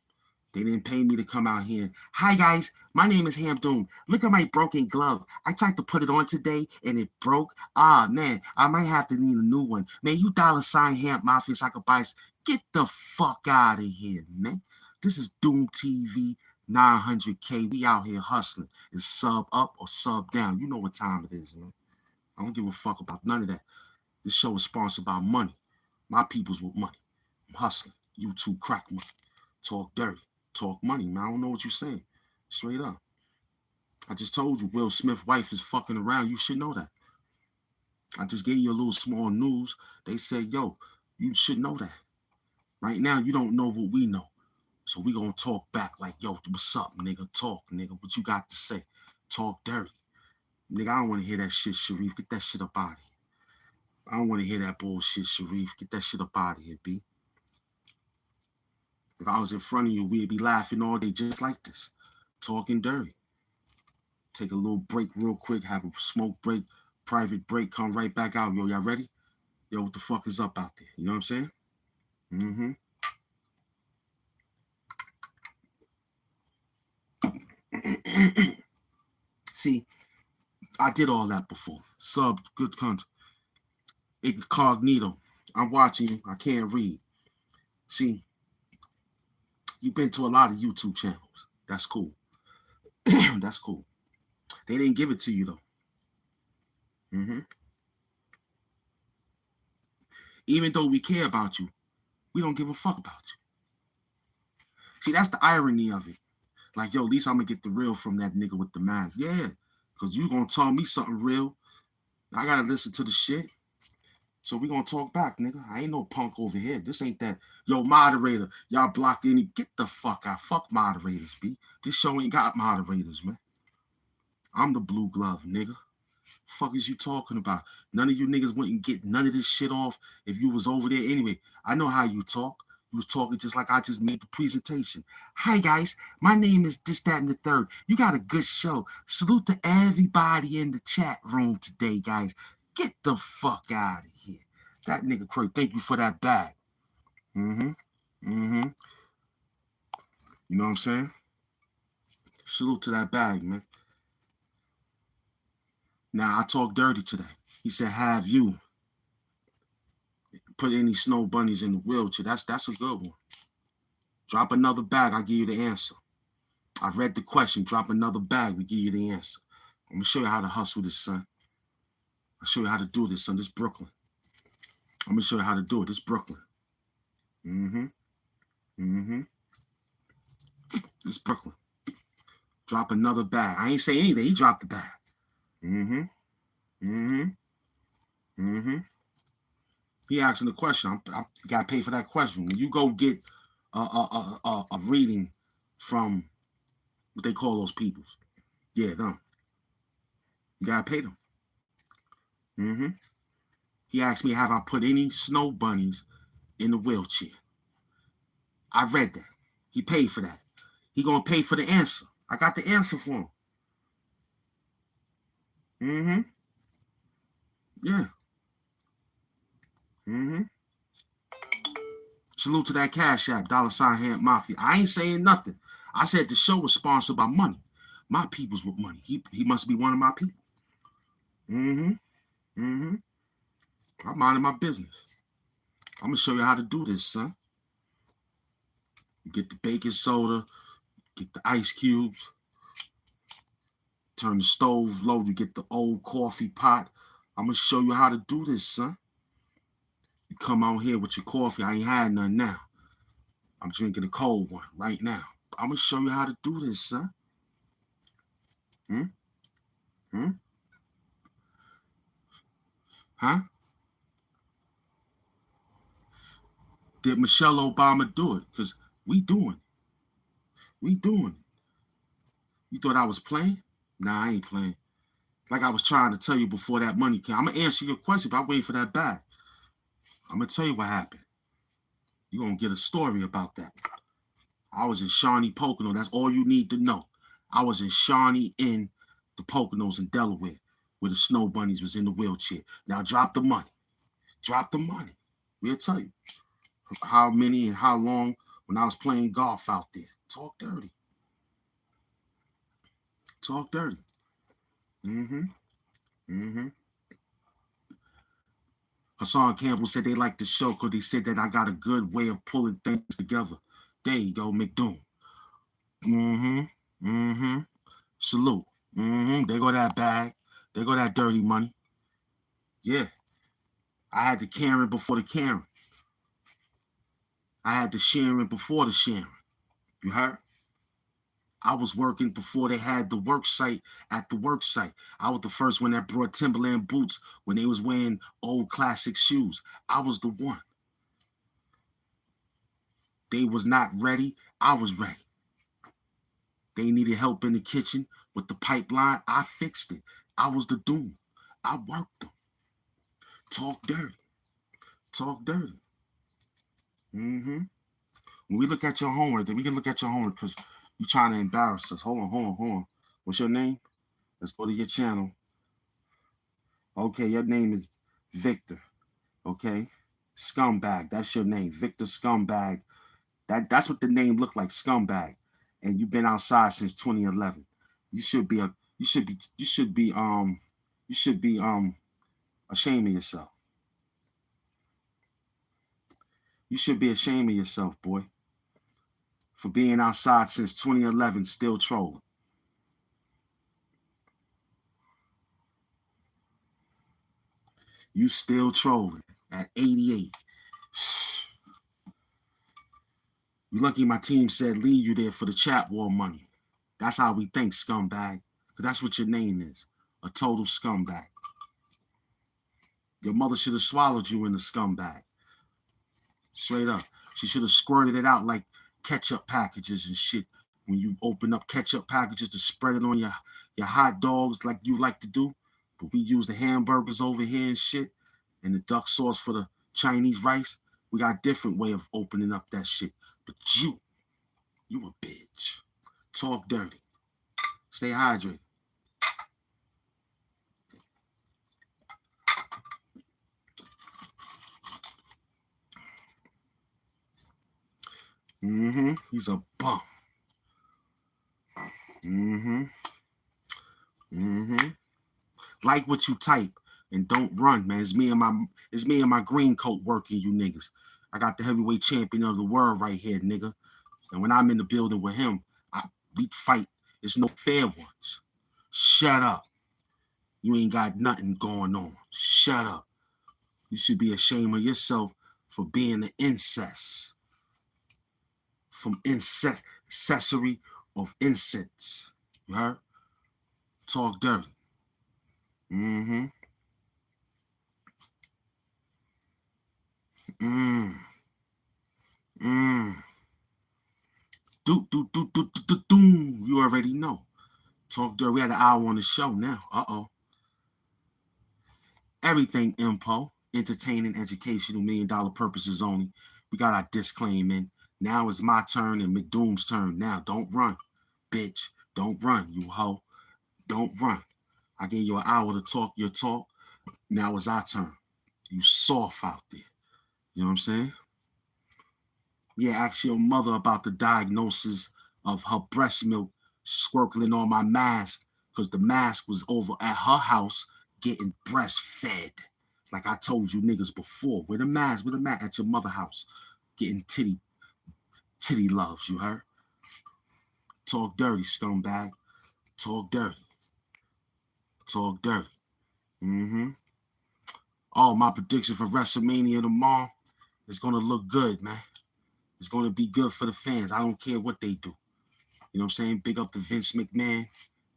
They didn't pay me to come out here. Hi, guys. My name is HAMP Doom. Look at my broken glove. I tried to put it on today, and it broke. Ah, man, I might have to need a new one. Man, you $ HAMP Mafia so I could buy. Get the fuck out of here, man. This is Doom TV 900K. We out here hustling. It's sub up or sub down. You know what time it is, man. I don't give a fuck about none of that. This show is sponsored by money. My people's with money. I'm hustling. YouTube crack money. Talk dirty. Talk money, man. I don't know what you're saying. Straight up. I just told you Will Smith's wife is fucking around. You should know that. I just gave you a little small news. They said, yo, you should know that. Right now, you don't know what we know. So we gonna talk back like, yo, what's up, nigga? Talk, nigga. What you got to say? Talk dirty. Nigga, I don't want to hear that shit, Sharif. Get that shit up out of here. I don't want to hear that bullshit, Sharif. Get that shit up out of here, B. If I was in front of you, we'd be laughing all day just like this. Talking dirty. Take a little break real quick, have a smoke break, private break, come right back out. Yo, y'all ready? Yo, what the fuck is up out there? You know what I'm saying? Mm-hmm. See, I did all that before. Sub, good content. Incognito. I'm watching you. I can't read. See, you've been to a lot of YouTube channels. That's cool. That's cool. They didn't give it to you though. Even though we care about you, we don't give a fuck about you. See, that's the irony of it. Like, yo, at least I'm gonna get the real from that nigga with the mask. Yeah, because you gonna tell me something real. I gotta listen to the shit. So we gonna talk back, nigga. I ain't no punk over here. This ain't that. Yo, moderator, y'all blocked any. Get the fuck out. Fuck moderators, B. This show ain't got moderators, man. I'm the blue glove, nigga. Fuck is you talking about? None of you niggas wouldn't get none of this shit off if you was over there anyway. I know how you talk. You was talking just like I just made the presentation. Hi guys, my name is this, that, and the third. You got a good show. Salute to everybody in the chat room today, guys. Get the fuck out of here. That nigga Croy, thank you for that bag. You know what I'm saying? Salute to that bag, man. Now I talk dirty today. He said, have you put any snow bunnies in the wheelchair? That's a good one. Drop another bag, I'll give you the answer. I read the question. Drop another bag, we give you the answer. I'm gonna show you how to hustle this, son. I'll show you how to do this, son. This Brooklyn. I'm gonna show you how to do it. This Brooklyn. This Brooklyn. Drop another bag. I ain't say anything. He dropped the bag. He asking the question. You gotta pay for that question. When you go get a reading from what they call those peoples, yeah, them. You gotta pay them. He asked me, have I put any snow bunnies in the wheelchair? I read that. He paid for that. He gonna pay for the answer. I got the answer for him. Yeah. Salute to that Cash App, $ HAMP Mafia. I ain't saying nothing. I said the show was sponsored by money. My people's with money. He must be one of my people. I'm minding my business. I'm gonna show you how to do this, son. You get the baking soda, get the ice cubes, turn the stove low, you get the old coffee pot. I'm gonna show you how to do this, son. You come out here with your coffee. I ain't had none now. I'm drinking a cold one right now. I'm gonna show you how to do this, son. Huh? Did Michelle Obama do it? Because we doing it. We doing it. You thought I was playing? Nah, I ain't playing. Like I was trying to tell you before that money came. I'm going to answer your question, but I'm waiting for that back. I'm going to tell you what happened. You're going to get a story about that. I was in Shawnee, Pocono. That's all you need to know. I was in Shawnee in the Poconos in Delaware where the snow bunnies was in the wheelchair. Now drop the money. Drop the money. We'll tell you how many and how long when I was playing golf out there. Talk dirty. Talk dirty. Hassan Campbell said they liked the show because they said that I got a good way of pulling things together. There you go, McDoom. Salute. There go that bag. There go that dirty money. Yeah. I had the Karen before the Karen. I had the Sharon before the Sharon. You heard? I was working before they had the work site at the work site. I was the first one that brought Timberland boots when they was wearing old classic shoes. I was the one. They was not ready. I was ready. They needed help in the kitchen with the pipeline. I fixed it. I was the doom. I worked them. Talk dirty. Talk dirty. When we look at your homework, then we can look at your homework because you're trying to embarrass us. Hold on. What's your name? Let's go to your channel. Okay, your name is Victor. Okay? Scumbag. That's your name. Victor Scumbag. That's what the name looked like, Scumbag. And you've been outside since 2011. You should be ashamed of yourself. You should be ashamed of yourself, boy. For being outside since 2011, still trolling. You still trolling at 88. You lucky my team said leave you there for the chat war money. That's how we think, scumbag. Because that's what your name is. A total scumbag. Your mother should have swallowed you in the scumbag. Straight up. She should have squirted it out like ketchup packages and shit. When you open up ketchup packages to spread it on your hot dogs like you like to do. But we use the hamburgers over here and shit. And the duck sauce for the Chinese rice. We got a different way of opening up that shit. But you a bitch. Talk dirty. Stay hydrated. He's a bum. Like what you type and don't run, man. It's me and my green coat working, you niggas. I got the heavyweight champion of the world right here, nigga. And when I'm in the building with him, we fight. There's no fair ones. Shut up. You ain't got nothing going on. Shut up. You should be ashamed of yourself for being an incest. From accessory of incense. You heard? Talk dirty. You already know. Talk dirty. We had an hour on the show now. Everything info, entertaining, educational, $1 million purposes only. We got our disclaimer in. Now it's my turn and McDoom's turn. Now don't run, bitch. Don't run, you hoe. Don't run. I gave you an hour to talk your talk. Now it's our turn. You soft out there. You know what I'm saying? Yeah, ask your mother about the diagnosis of her breast milk squircling on my mask because the mask was over at her house getting breastfed. Like I told you niggas before. With a mask at your mother house getting titty loves, you heard? Talk dirty, scumbag. Talk dirty. Talk dirty. Oh, my prediction for WrestleMania tomorrow is going to look good, man. It's going to be good for the fans. I don't care what they do. You know what I'm saying? Big up to Vince McMahon.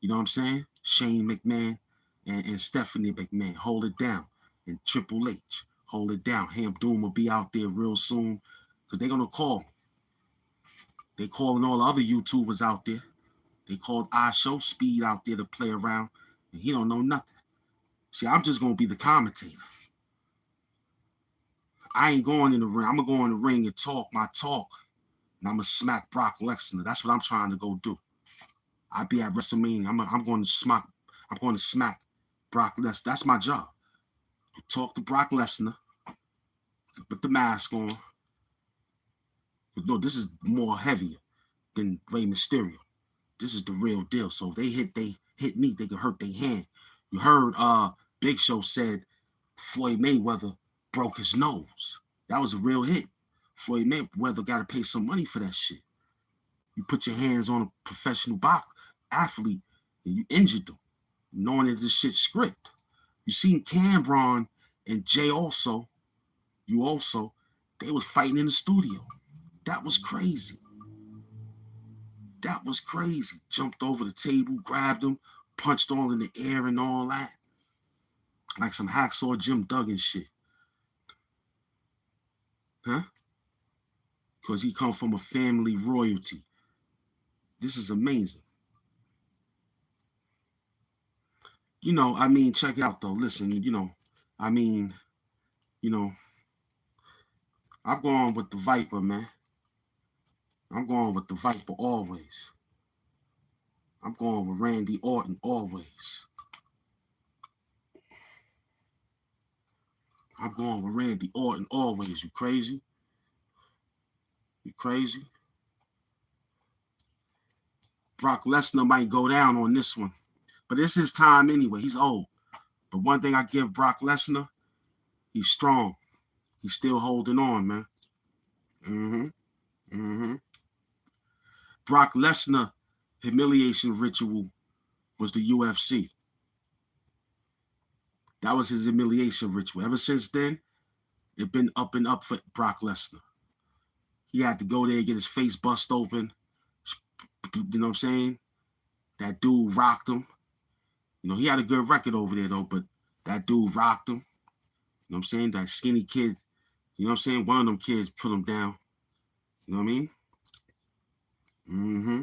You know what I'm saying? Shane McMahon and Stephanie McMahon. Hold it down. And Triple H. Hold it down. Hamp Doom will be out there real soon because they're going to call. They calling all the other YouTubers out there. They called iShow Speed out there to play around, and he don't know nothing. See, I'm just going to be the commentator. I ain't going in the ring. I'm going to go in the ring and talk my talk, and I'm going to smack Brock Lesnar. That's what I'm trying to go do. I'll be at WrestleMania. I'm going to smack Brock Lesnar. That's my job. Talk to Brock Lesnar. Put the mask on. No, this is more heavier than Rey Mysterio. This is the real deal. So if they hit me, they can hurt their hand. You heard Big Show said Floyd Mayweather broke his nose. That was a real hit. Floyd Mayweather got to pay some money for that shit. You put your hands on a professional athlete and you injured them, knowing that this shit's script. You seen CONRON and Jay also, they was fighting in the studio. That was crazy. That was crazy. Jumped over the table, grabbed him, punched all in the air and all that. Like some hacksaw Jim Duggan shit. Huh? Because he come from a family royalty. This is amazing. You know, I mean, check it out though. Listen, you know, I mean, you know, I'm going with the Viper, man. I'm going with the Viper always. I'm going with Randy Orton always. I'm going with Randy Orton always. You crazy? You crazy? Brock Lesnar might go down on this one. But it's his time anyway. He's old. But one thing I give Brock Lesnar, he's strong. He's still holding on, man. Brock Lesnar humiliation ritual was the UFC. That was his humiliation ritual. Ever since then, it's been up and up for Brock Lesnar. He had to go there and get his face bust open. You know what I'm saying? That dude rocked him. You know, he had a good record over there, though, but that dude rocked him. You know what I'm saying? That skinny kid, you know what I'm saying? One of them kids put him down. You know what I mean? Mm-hmm.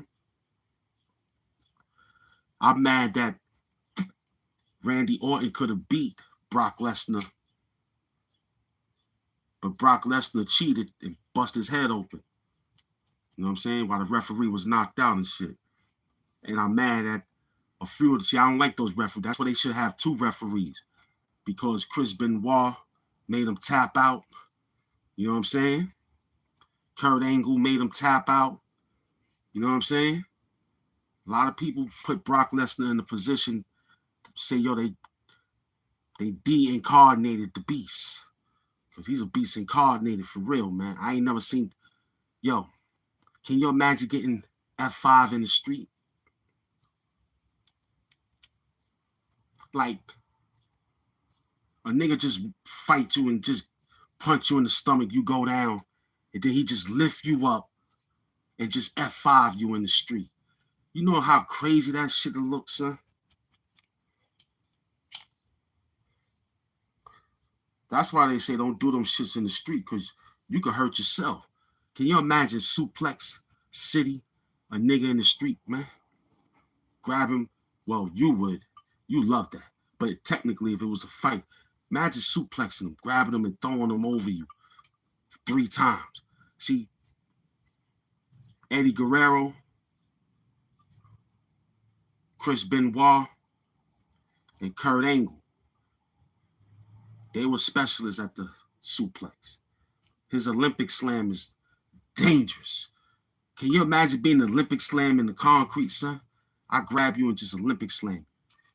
I'm mad that Randy Orton could have beat Brock Lesnar, but Brock Lesnar cheated and busted his head open. You know what I'm saying? While the referee was knocked out and shit. And I'm mad at a few of the, see, I don't like those referees. That's why they should have 2 referees. Because Chris Benoit made him tap out. You know what I'm saying? Kurt Angle made him tap out. You know what I'm saying? A lot of people put Brock Lesnar in a position to say, yo, they de-incarnated the beast. Because he's a beast incarnated for real, man. I ain't never seen, yo, can you imagine getting F5 in the street? Like, a nigga just fight you and just punch you in the stomach, you go down, and then he just lift you up and just F5 you in the street. You know how crazy that shit looks, son? That's why they say don't do them shits in the street, because you could hurt yourself. Can you imagine Suplex City, a nigga in the street, man? Grab him. Well, you would. You love that. But technically, if it was a fight, imagine suplexing him, grabbing him and throwing him over you 3 times. See, Eddie Guerrero, Chris Benoit, and Kurt Angle, they were specialists at the suplex. His Olympic slam is dangerous. Can you imagine being an Olympic slam in the concrete, son? I grab you and just Olympic slam.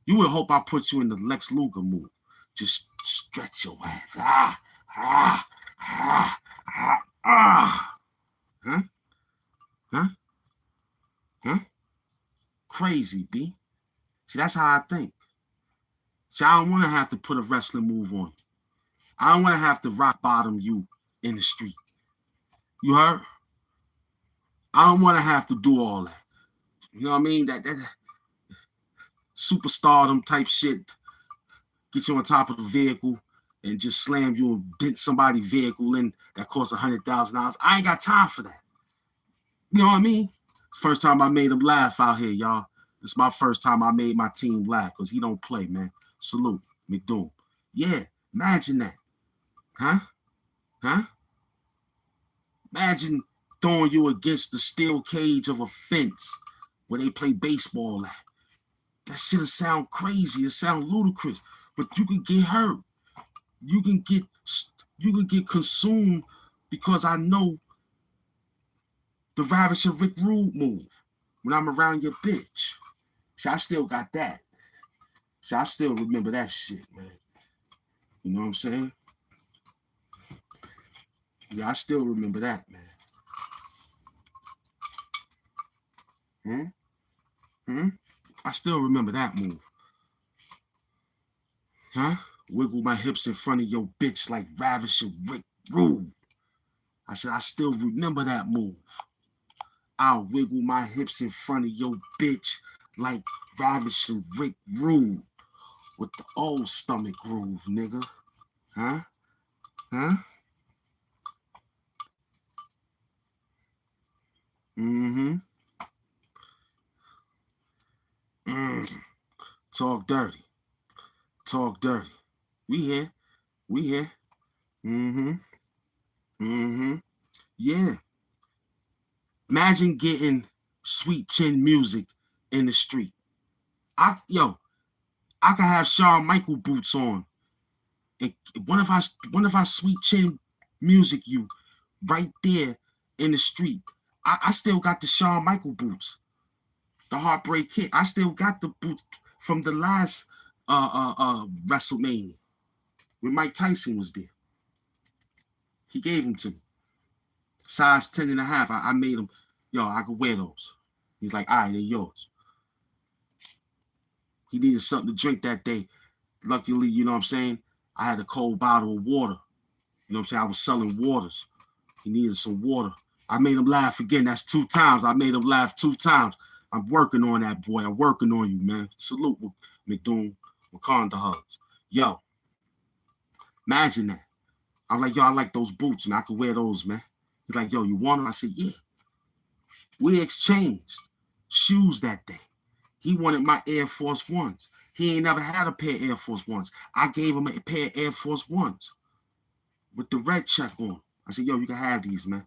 You would hope I put you in the Lex Luger move. Just stretch your ass. Huh? Huh? Huh? Crazy, B. See, that's how I think. See, I don't want to have to put a wrestling move on you. I don't want to have to rock bottom you in the street. You heard? I don't want to have to do all that. You know what I mean? That superstardom type shit. Get you on top of the vehicle and just slam you and dent somebody's vehicle in that costs $100,000. I ain't got time for that. You know what I mean? First time I made him laugh out here, y'all. This is my first time I made my team laugh because he don't play, man. Salute, McDoom. Yeah, imagine that. Huh? Huh? Imagine throwing you against the steel cage of a fence where they play baseball at. That shit'll sound crazy. It sound ludicrous. But you can get hurt. You can get consumed because I know the Ravisher Rick Rude move when I'm around your bitch. See, I still got that. See, I still remember that shit, man. You know what I'm saying? Yeah, I still remember that, man. I still remember that move. Huh? Wiggle my hips in front of your bitch like Ravisher Rick Rude. I said, I still remember that move. I'll wiggle my hips in front of your bitch like Ravisher Rick Rude with the old stomach groove, nigga. Huh? Huh? Mm-hmm. Talk dirty. Talk dirty. We here. We here. Mm-hmm. Mm-hmm. Yeah. Imagine getting Sweet Chin music in the street. I could have Shawn Michael boots on. And what if I Sweet Chin music you right there in the street? I still got the Shawn Michael boots. The Heartbreak Kid. I still got the boots from the last WrestleMania when Mike Tyson was there. He gave them to me. Size 10 and a half. I made them, I could wear those. He's like, all right, they're yours. He needed something to drink that day. Luckily, you know what I'm saying, I had a cold bottle of water. You know what I'm saying? I was selling waters. He needed some water. I made him laugh again. That's 2 times. I made him laugh 2 times. I'm working on that, boy. I'm working on you, man. Salute, McDoom, Wakanda hugs. Yo, imagine that. I'm like, yo, I like those boots, man. I could wear those, man. He's like, yo, you want them? I said, yeah. We exchanged shoes that day. He wanted my Air Force Ones. He ain't never had a pair of Air Force Ones. I gave him a pair of Air Force Ones with the red check on. I said, yo, you can have these, man.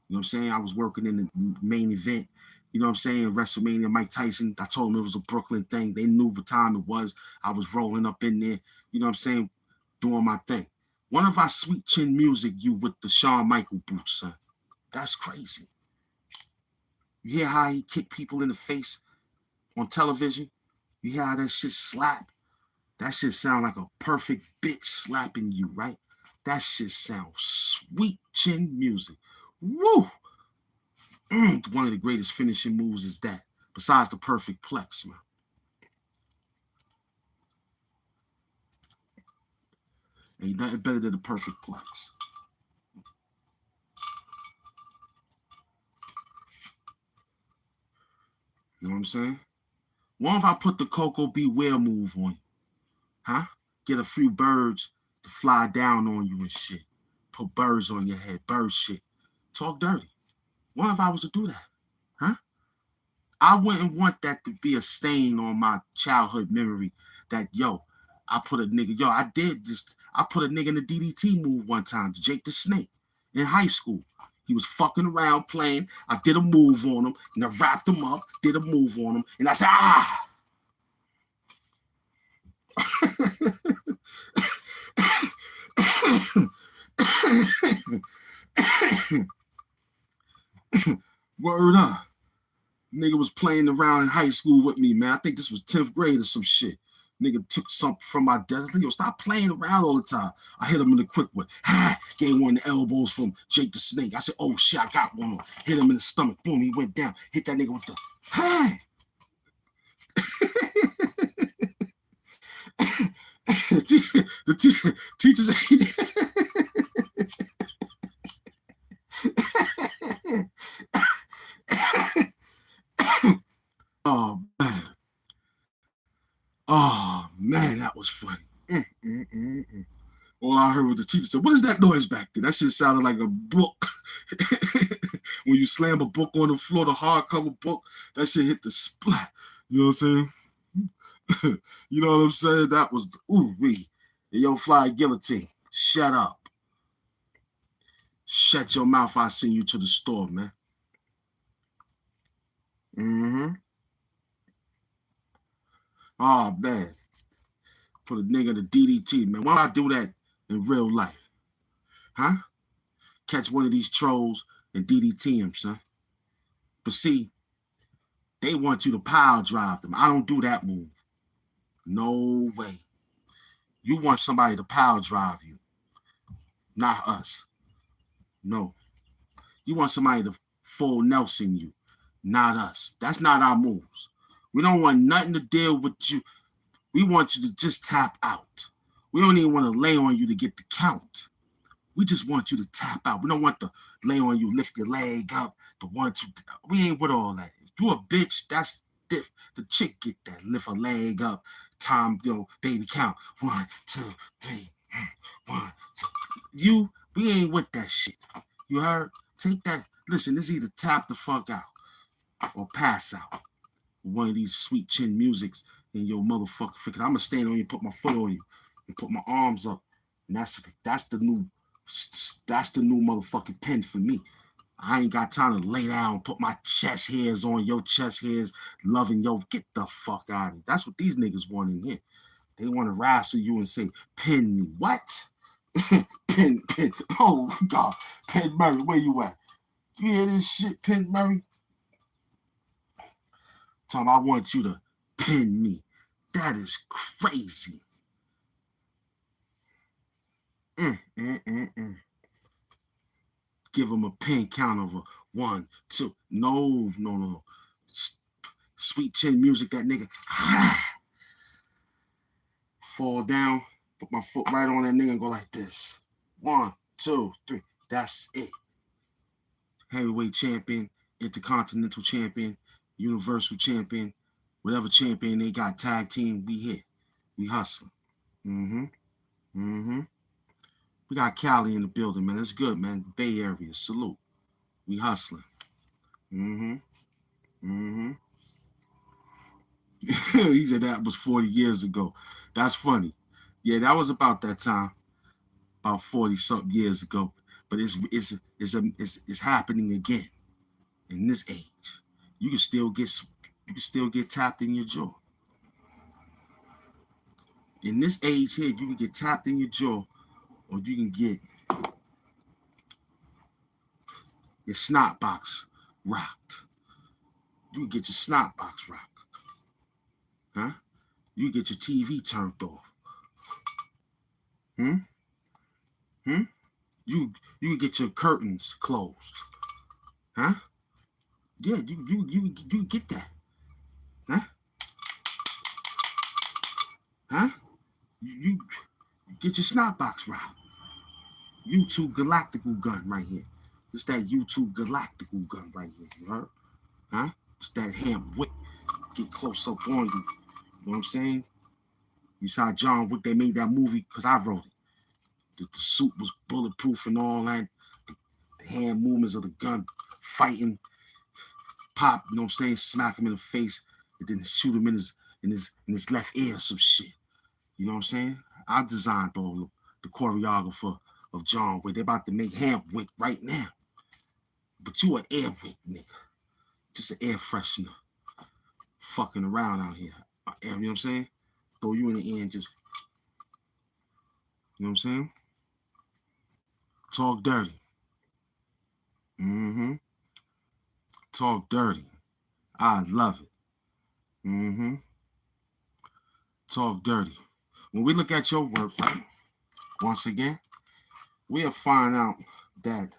You know what I'm saying? I was working in the main event. You know what I'm saying? WrestleMania, Mike Tyson. I told him it was a Brooklyn thing. They knew what time it was. I was rolling up in there. You know what I'm saying? Doing my thing. One of our Sweet Chin Music, you with the Shawn Michael boots, son. That's crazy. You hear how he kicked people in the face on television? You hear how that shit slap? That shit sound like a perfect bitch slapping you, right? That shit sound Sweet Chin Music. Woo! One of the greatest finishing moves is that, besides the perfect plex, man. Ain't nothing better than the perfect plex. You know what I'm saying? What if I put the Coco Beware move on you? Huh? Get a few birds to fly down on you and shit. Put birds on your head, bird shit. Talk dirty. What if I was to do that? Huh? I wouldn't want that to be a stain on my childhood memory that, yo, I put a nigga, I put a nigga in the DDT move one time, Jake the Snake, in high school. He was fucking around playing. I did a move on him, and I wrapped him up, did a move on him, and I said, ah! Word up. Nigga was playing around in high school with me, man. I think this was 10th grade or some shit. Nigga took something from my desk. Yo, stop playing around all the time. I hit him in the quick one. Gave one of the elbows from Jake the Snake. I said, oh shit, I got one. Hit him in the stomach. Boom, he went down. Hit that nigga with the the teachers. Oh man. Oh man, that was funny. All I heard was the teacher said, what is that noise back there? That shit sounded like a book. When you slam a book on the floor, the hardcover book, that shit hit the splat. You know what I'm saying? You know what I'm saying? That was, ooh-wee. Yo, Fly Guillotine, shut up. Shut your mouth, I send you to the store, man. Oh, man. Put a nigga in the DDT, man. Why don't I do that in real life? Huh? Catch one of these trolls and DDT him, son. But see, they want you to pile drive them. I don't do that move. No way. You want somebody to pile drive you, not us. No. You want somebody to full Nelson you, not us. That's not our moves. We don't want nothing to deal with you. We want you to just tap out. We don't even want to lay on you to get the count. We just want you to tap out. We don't want to lay on you, lift your leg up, the 1, 2. We ain't with all that. If you a bitch, that's diff. The chick get that. Lift her leg up. Time, baby count. 1, 2, 3. 1, 2. We ain't with that shit. You heard? Take that. Listen, it's either tap the fuck out or pass out. One of these Sweet Chin Musics in your motherfucker. I'm gonna stand on you, put my foot on you, and put my arms up. And that's the new motherfucking pen for me. I ain't got time to lay down, put my chest hairs on your chest hairs, loving yo. Get the fuck out of here. That's what these niggas want in here. They want to wrestle you and say, pin me. What? Pin. Oh, God. Pin Murray, where you at? You hear this shit, Pin Murray? Tom, I want you to pin me. That is crazy. Give him a pin count of a 1, 2. No. Sweet Chin Music, that nigga. fall down, put my foot right on that nigga and go like this. 1, 2, 3. That's it. Heavyweight champion, intercontinental champion, universal champion, whatever champion they got, tag team, we here. We hustling. We got Cali in the building, man. That's good, man. Bay Area, salute. We hustling. He said that was 40 years ago. That's funny. Yeah, that was about that time, about 40-something years ago. But it's happening again in this age. You can still get tapped in your jaw. In this age here, you can get tapped in your jaw, or you can get your snot box rocked. You can get your snot box rocked. Huh? You can get your TV turned off. You can get your curtains closed. Huh? Yeah, you get that. Huh? Huh? You get your snot box rocked. YouTube Galactical gun right here. It's that YouTube Galactical gun right here. You heard? Huh? It's that HAMP Wick. Get close up on you. You know what I'm saying? You saw John Wick, they made that movie because I wrote it. The suit was bulletproof and all that. The hand movements of the gun, fighting, pop, you know what I'm saying? Smack him in the face, and then shoot him in his left ear, some shit. You know what I'm saying? I designed all the choreographer of John Wick. They about to make HAMP Wick right now. But you an air wick, nigga. Just an air freshener. Fucking around out here. You know what I'm saying? Throw you in the air and just, you know what I'm saying? Talk dirty. Talk dirty. I love it. Talk dirty. When we look at your work, right, once again, we'll find out that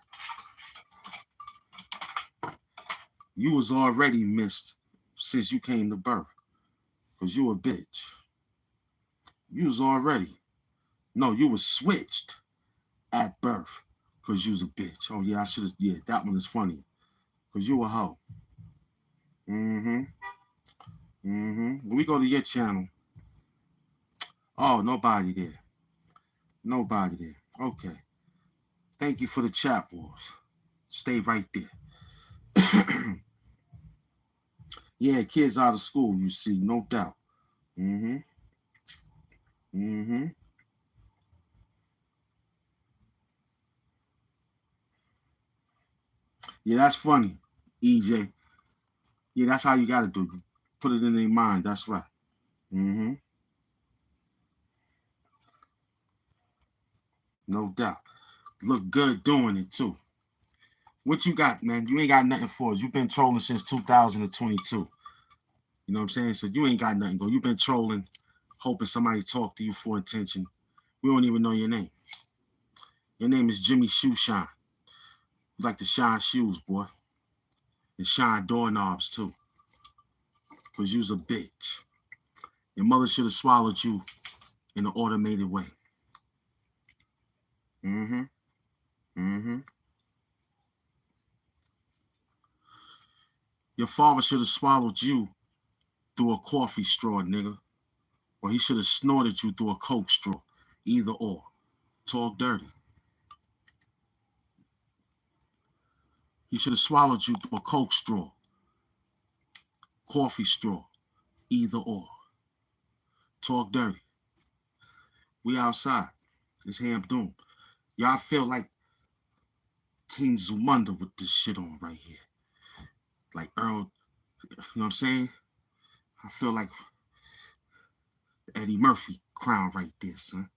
you was already missed since you came to birth. Because you a bitch. You was switched at birth because you was a bitch. Oh, yeah, that one is funny. Because you a hoe. When we go to your channel, oh, nobody there. Okay. Thank you for the chat wars. Stay right there. Yeah, kids out of school, you see, no doubt. Yeah, that's funny, EJ. Yeah, that's how you got to do it. Put it in their mind. That's right. No doubt. Look good doing it, too. What you got, man? You ain't got nothing for us. You've been trolling since 2022. You know what I'm saying? So you ain't got nothing. You've been trolling, hoping somebody talk to you for attention. We don't even know your name. Your name is Jimmy Shoeshine. You like to shine shoes, boy. And shine doorknobs, too. Because you's a bitch. Your mother should have swallowed you in an automated way. Your father should have swallowed you through a coffee straw, nigga. Or he should have snorted you through a Coke straw. Either or. Talk dirty. He should have swallowed you through a Coke straw. Coffee straw. Either or. Talk dirty. We outside. It's HAMP Doom. Y'all feel like King Zumunda with this shit on right here. Like Earl, you know what I'm saying? I feel like Eddie Murphy crown right there, son.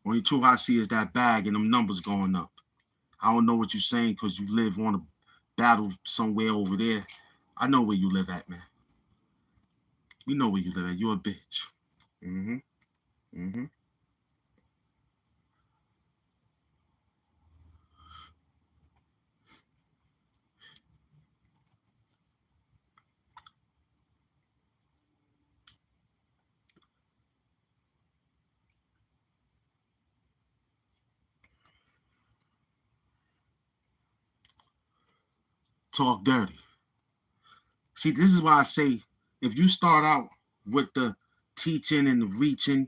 Only truth I see is that bag and them numbers going up. I don't know what you're saying because you live on a battle somewhere over there. I know where you live at, man. We know where you live at. You're a bitch. talk dirty. See, this is why I say, if you start out with the teaching and the reaching,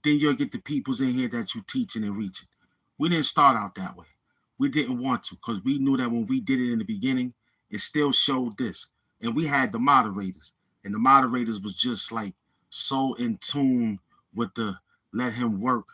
then you'll get the peoples in here that you teaching and reaching. We didn't start out that way. We didn't want to, because we knew that when we did it in the beginning, it still showed this. And we had the moderators. And the moderators was just like so in tune with the let him work.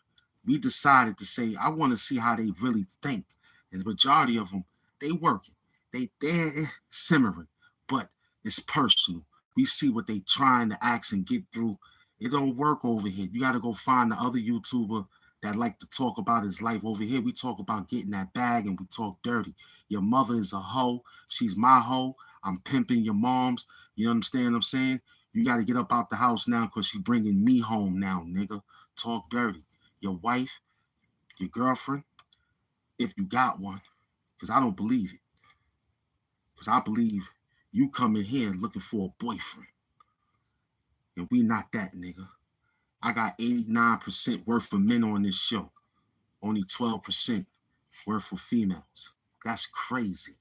We decided to say, I want to see how they really think. And the majority of them, they working. They're simmering. But it's personal. We see what they trying to ask and get through. It don't work over here. You got to go find the other YouTuber that like to talk about his life. Over here, we talk about getting that bag and we talk dirty. Your mother is a hoe. She's my hoe. I'm pimping your moms. You understand what I'm saying? You got to get up out the house now because she's bringing me home now, nigga. Talk dirty. Your wife, your girlfriend, if you got one, because I don't believe it. Because I believe you come in here looking for a boyfriend. And we not that, nigga. I got 89% worth of men on this show. Only 12% worth of females. That's crazy.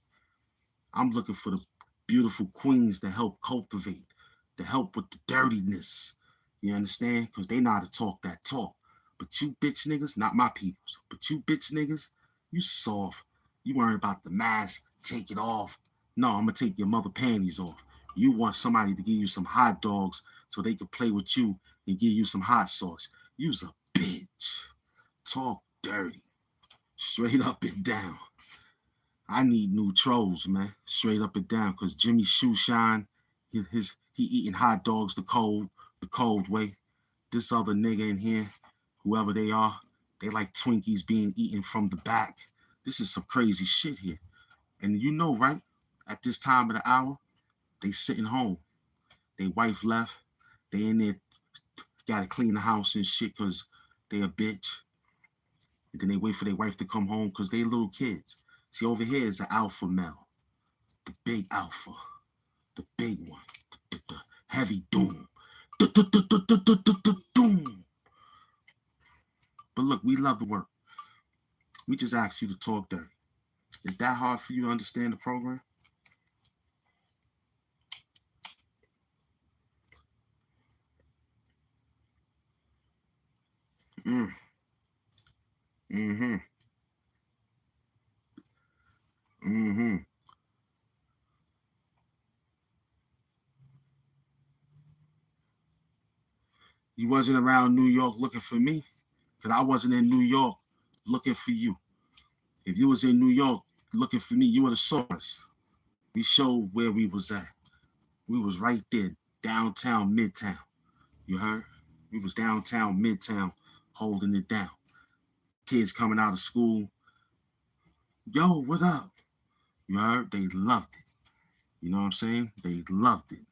I'm looking for the beautiful queens to help cultivate, to help with the dirtiness. You understand? Because they know how to talk that talk. But you bitch niggas, not my peoples, but you bitch niggas, you soft. You worrying about the mask, take it off. No, I'm going to take your mother panties off. You want somebody to give you some hot dogs so they can play with you and give you some hot sauce. You's a bitch. Talk dirty. Straight up and down. I need new trolls, man. Straight up and down. Because Jimmy Shoeshine, he eating hot dogs the cold way. This other nigga in here, whoever they are, they like Twinkies being eaten from the back. This is some crazy shit here. And you know, right? At this time of the hour, they sitting home. They wife left. They in there, gotta clean the house and shit because they a bitch. And then they wait for their wife to come home because they little kids. See, over here is an alpha male. The big alpha. The big one. The heavy doom. Doom. But look, we love the work. We just asked you to talk dirty. Is that hard for you to understand the program? Mm-hmm. Mm-hmm. You wasn't around New York looking for me, because I wasn't in New York looking for you. If you was in New York looking for me, you would have saw us. We showed where we was at. We was right there, downtown, midtown. You heard? We was downtown, midtown, holding it down. Kids coming out of school. Yo, what up? You heard? They loved it. You know what I'm saying? They loved it.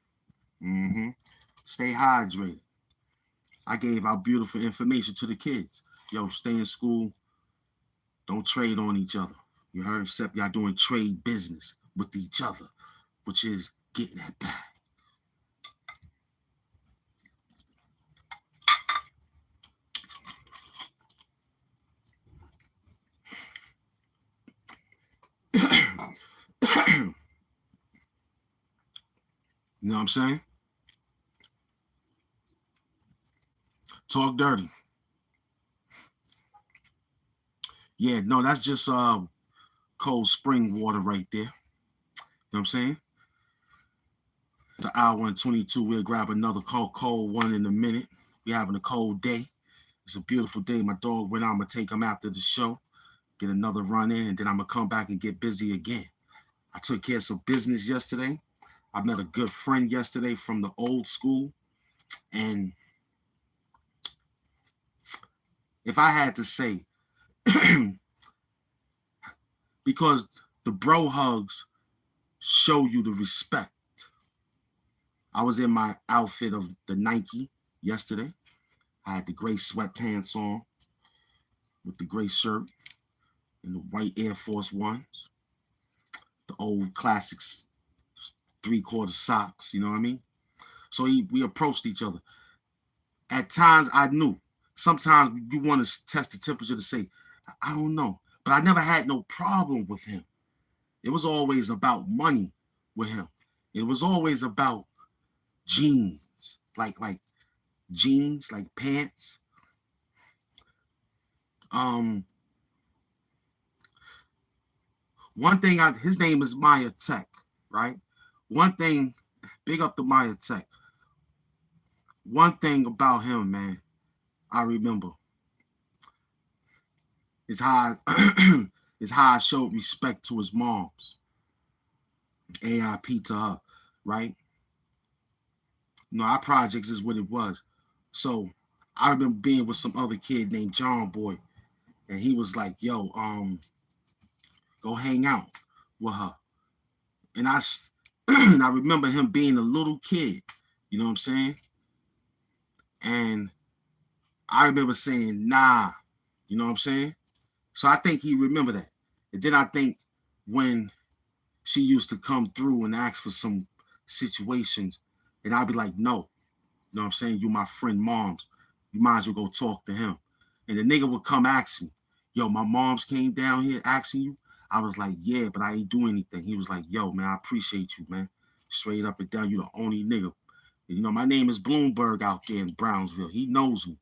Mm-hmm. Stay hydrated. I gave out beautiful information to the kids. Yo, stay in school. Don't trade on each other. You heard? Except y'all doing trade business with each other, which is getting that back. You know what I'm saying? Talk dirty. Yeah, no, that's just cold spring water right there. You know what I'm saying? The hour and 22, we'll grab another cold one in a minute. We're having a cold day. It's a beautiful day. My dog went out. I'm going to take him after the show, get another run in, and then I'm going to come back and get busy again. I took care of some business yesterday. I met a good friend yesterday from the old school. And if I had to say, because the bro hugs show you the respect. I was in my outfit of the Nike yesterday. I had the gray sweatpants on with the gray shirt and the white Air Force Ones, the old classics 3/4 socks, you know what I mean? So we approached each other. At times I knew. Sometimes you want to test the temperature to say, I don't know. But I never had no problem with him. It was always about money with him. It was always about jeans, like jeans, like pants. Um, One thing, his name is Maya Tech, right? One thing, big up to Maya Tech. One thing about him, man, I remember is how is how I showed respect to his moms, AIP to her, right? You know, our projects is what it was. So I remember being with some other kid named John Boy, and he was like, "Yo, go hang out with her." And and I remember him being a little kid, you know what I'm saying? And I remember saying, "Nah," you know what I'm saying? So I think he remembered that. And then I think when she used to come through and ask for some situations, and I'd be like, "No," you know what I'm saying? You my friend moms. You might as well go talk to him. And the nigga would come ask me, "Yo, my moms came down here asking you." I was like, "Yeah, but I ain't do anything." He was like, "Yo, man, I appreciate you, man. Straight up and down, you the only nigga." And, you know, my name is Bloomberg out there in Brownsville. He knows me.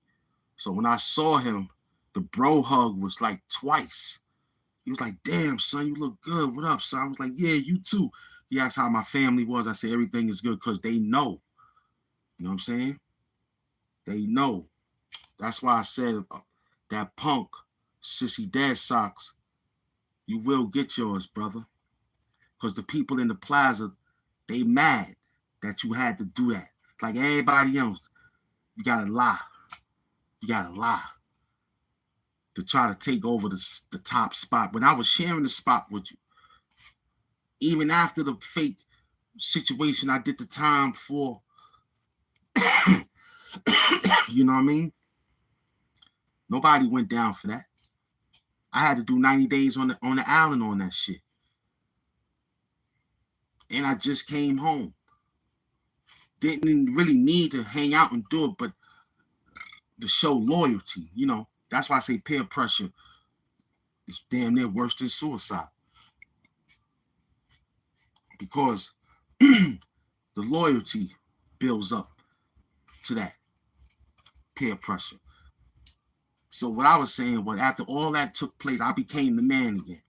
So when I saw him, the bro hug was like twice. He was like, "Damn, son, you look good. What up, son?" I was like, "Yeah, you too." He asked how my family was. I said, "Everything is good," because they know. You know what I'm saying? They know. That's why I said that punk, Sissy Dead Socks, you will get yours, brother. Because the people in the plaza, they mad that you had to do that. Like everybody else, you gotta lie. You gotta lie to try to take over the top spot. When I was sharing the spot with you, even after the fake situation I did the time for, you know what I mean? Nobody went down for that. I had to do 90 days on the island on that shit. And I just came home. Didn't really need to hang out and do it, but to show loyalty, you know. That's why I say peer pressure is damn near worse than suicide. Because the loyalty builds up to that peer pressure. So what I was saying was after all that took place, I became the man again.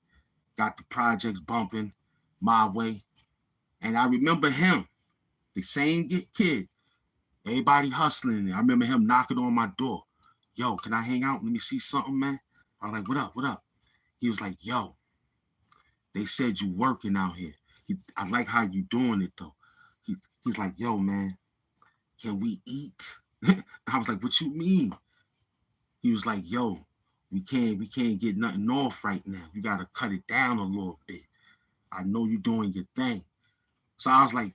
Got the projects bumping my way. And I remember him, the same kid, everybody hustling. I remember him knocking on my door. "Yo, can I hang out? Let me see something, man." I was like, "What up? What up?" He was like, "Yo, they said you working out here. I like how you doing it though." He's like, "Yo, man, can we eat?" I was like, "What you mean?" He was like, "Yo, we can't get nothing off right now. You gotta cut it down a little bit. I know you're doing your thing." So I was like,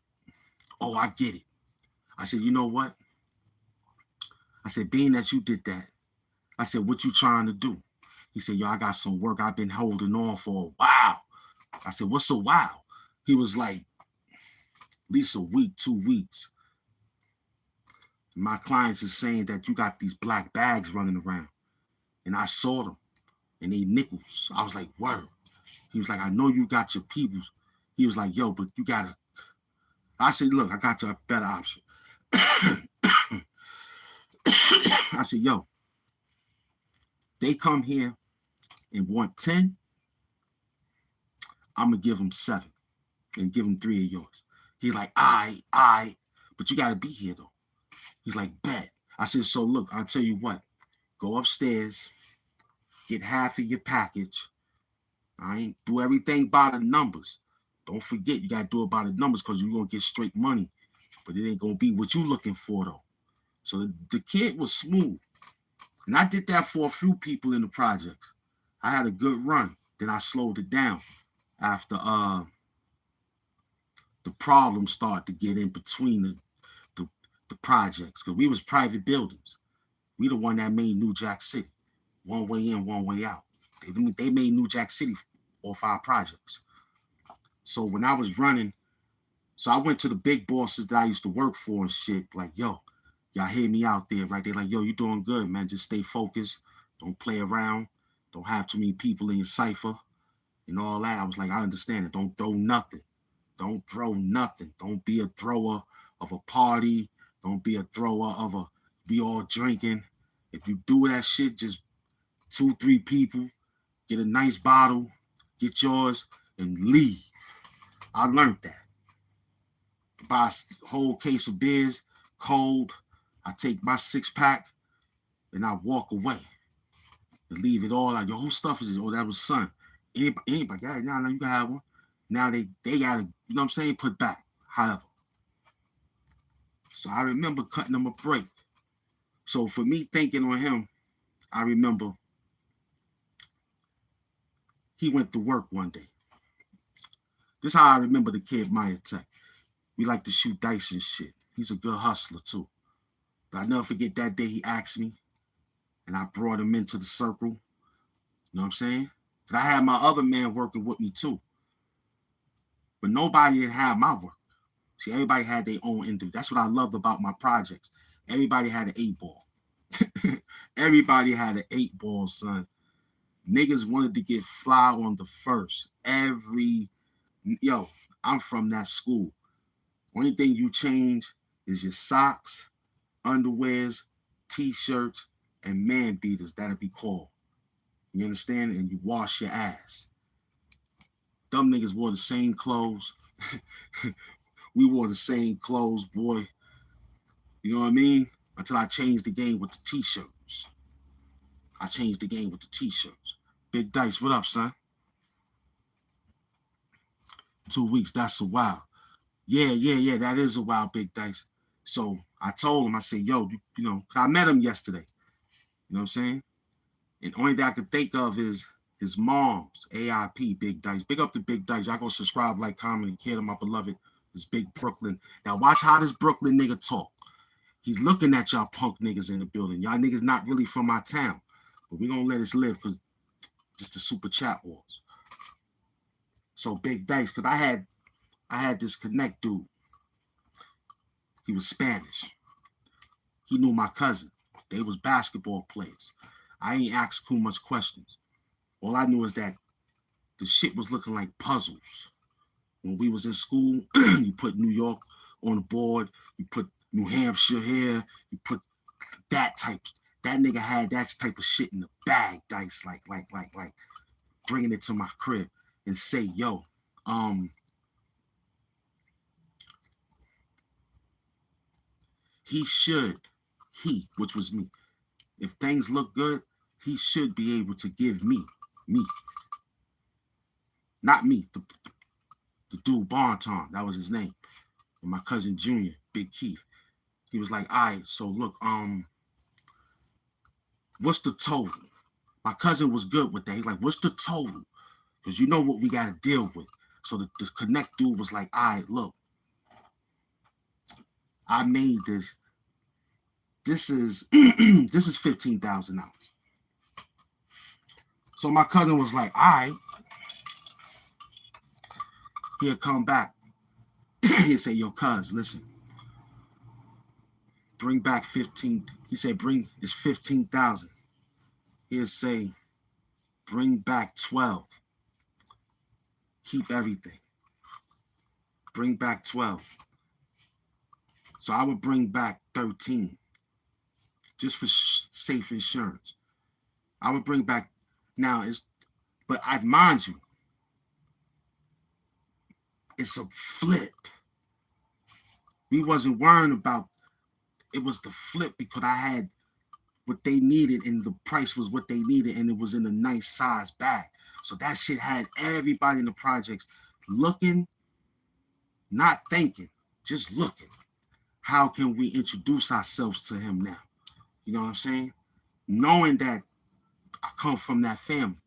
"Oh, I get it." I said, "You know what?" I said, "Being that you did that," I said, "What you trying to do?" He said, "Yo, I got some work I've been holding on for a while." I said, "What's a while?" He was like, "At least a week, 2 weeks. My clients is saying that you got these black bags running around." And I saw them and they nickels. I was like, "Word." He was like, "I know you got your peoples." He was like, "Yo, but you gotta." I said, "Look, I got you a better option." I said, "Yo, they come here and want 10, I'm gonna give them 7 and give them 3 of yours." He's like, "I, but you gotta be here though." He's like, "Bet." I said, "So look, I'll tell you what, go upstairs, get half of your package. I ain't do everything by the numbers. Don't forget, you gotta do it by the numbers because you're gonna get straight money, but it ain't gonna be what you looking for though." So the kid was smooth. And I did that for a few people in the projects. I had a good run. Then I slowed it down after the problems started to get in between the, the projects. Because we was private buildings. We the one that made New Jack City. One way in, one way out. They made New Jack City off our projects. So when I was running, so I went to the big bosses that I used to work for and shit, like, "Yo, y'all hear me out there, right?" They're like, "Yo, you doing good, man. Just stay focused. Don't play around. Don't have too many people in your cipher." and all that. I was like, I understand it. Don't throw nothing. Don't throw nothing. Don't be a thrower of a party. Don't be a thrower of a be all drinking. If you do that shit, just 2-3 people, get a nice bottle, get yours, and leave. I learned that. Buy a whole case of beers, cold. I take my 6-pack and I walk away and leave it all out. Yo, whose stuff is it? Oh, that was son. Anybody got it? Now you can have one. Now they got to, you know what I'm saying, put back. However. So I remember cutting him a break. So for me thinking on him, I remember he went to work one day. This is how I remember the kid Maya Tech. We like to shoot dice and shit. He's a good hustler too. But I never forget that day he asked me, and I brought him into the circle. You know what I'm saying? Because I had my other man working with me too. But nobody didn't have my work. See, everybody had their own individual. That's what I loved about my projects. Everybody had an 8-ball. Everybody had an 8-ball, son. Niggas wanted to get fly on the first. Yo, I'm from that school. Only thing you change is your socks, underwears, t-shirts, and man beaters. That'll be called. You understand? And you wash your ass. Dumb niggas wore the same clothes. We wore the same clothes, boy. You know what I mean? Until I changed the game with the t-shirts. I changed the game with the t-shirts. Big Dice, what up, son? 2 weeks, that's a while. Yeah, that is a while, Big Dice. So I told him, I said, yo, you know, I met him yesterday. You know what I'm saying? And the only thing I could think of is his mom's AIP, Big Dice. Big up to Big Dice. Y'all go subscribe, like, comment, and care to my beloved. This big Brooklyn. Now watch how this Brooklyn nigga talk. He's looking at y'all punk niggas in the building. Y'all niggas not really from my town. But we gonna let us live because just the super chat wars. So Big Dice, because I had this connect dude. He was Spanish. He knew my cousin. They was basketball players. I ain't asked too much questions. All I knew is that the shit was looking like puzzles. When we was in school, you put New York on the board, you put New Hampshire here, you put that nigga had that type of shit in the bag, Dice, like bringing it to my crib and say, yo, which was me, if things look good, he should be able to give me, not me, the dude Bonton, that was his name, and my cousin Junior, Big Keith. He was like, all right, so look, what's the total? My cousin was good with that. He's like, what's the total? Because you know what we got to deal with. So the connect dude was like, all right, look, I made this. This is this is $15,000. So my cousin was like, all right, he'll come back. He'll say, yo, cuz, listen, bring back 15. He said, it's 15,000. He'll say, bring back 12. Keep everything. Bring back 12. So I would bring back 13 just for safe insurance. I would bring back but I'd mind you, it's a flip. We wasn't worrying about it was the flip because I had what they needed and the price was what they needed and it was in a nice size bag. So that shit had everybody in the projects looking, not thinking, just looking. How can we introduce ourselves to him now? You know what I'm saying? Knowing that I come from that family.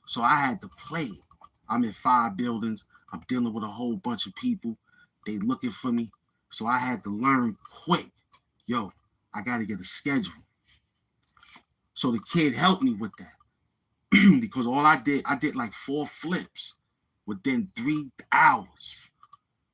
So I had to play it. I'm in 5 buildings. I'm dealing with a whole bunch of people. They looking for me. So I had to learn quick. Yo, I got to get a schedule. So the kid helped me with that. Because all I did like 4 flips within 3 hours.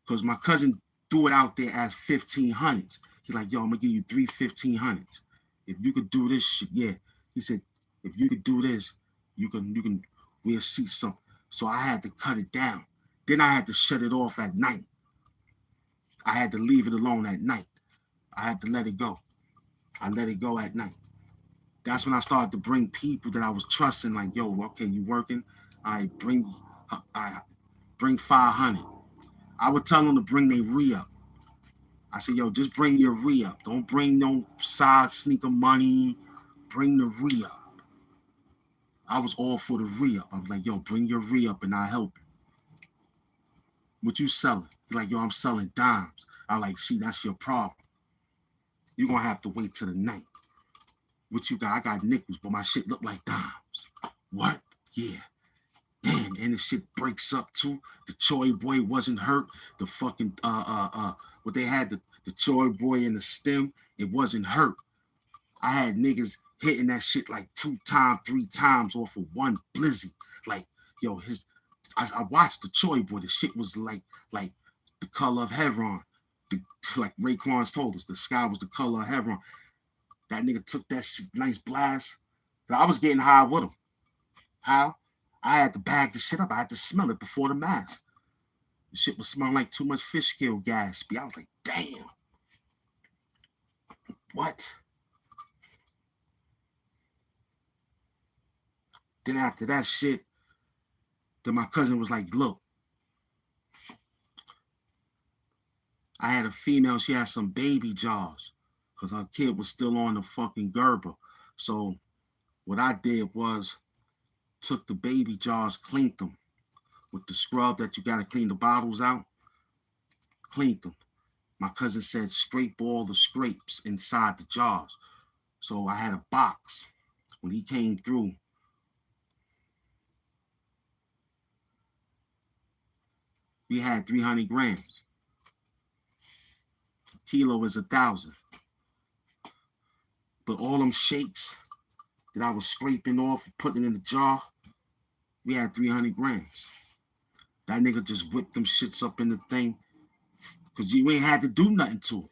Because my cousin threw it out there as 1500s. He's like, yo, I'm going to give you 3 1500s. If you could do this shit, yeah. He said, if you could do this, you can we'll see something. So I had to cut it down. Then I had to shut it off at night. I had to leave it alone at night. I had to let it go. I let it go at night. That's when I started to bring people that I was trusting, like, yo, okay, you working? I bring 500. I would tell them to bring their re-up. I said, yo, just bring your re-up. Don't bring no side sneaker money. Bring the re-up. I was all for the re-up. I was like, yo, bring your re-up and I'll help you. What you selling? He's like, yo, I'm selling dimes. I like, see, that's your problem. You're going to have to wait till the night. What you got? I got nickels, but my shit look like dimes. What? Yeah. Damn, and the shit breaks up too. The Choi boy wasn't hurt. The fucking what they had, the Choi boy in the stem, it wasn't hurt. I had niggas hitting that shit like 2 times, 3 times off of one blizzy. Like, yo, I watched the Choi boy. The shit was like the color of heron. Like Raekwon's told us, the sky was the color of heron. That nigga took that shit, nice blast. But I was getting high with him. How? I had to bag the shit up. I had to smell it before the mask. The shit was smelling like too much fish scale gas. I was like, damn. What? Then after that shit, then my cousin was like, look, I had a female, she had some baby jaws because her kid was still on the fucking Gerber. So what I did was took the baby jars, cleaned them with the scrub that you got to clean the bottles out, cleaned them. My cousin said scrape all the scrapes inside the jars. So I had a box. When he came through, we had 300 grams. A kilo is 1,000. But all them shakes that I was scraping off and putting in the jar, we had 300 grams. That nigga just whipped them shits up in the thing because you ain't had to do nothing to it.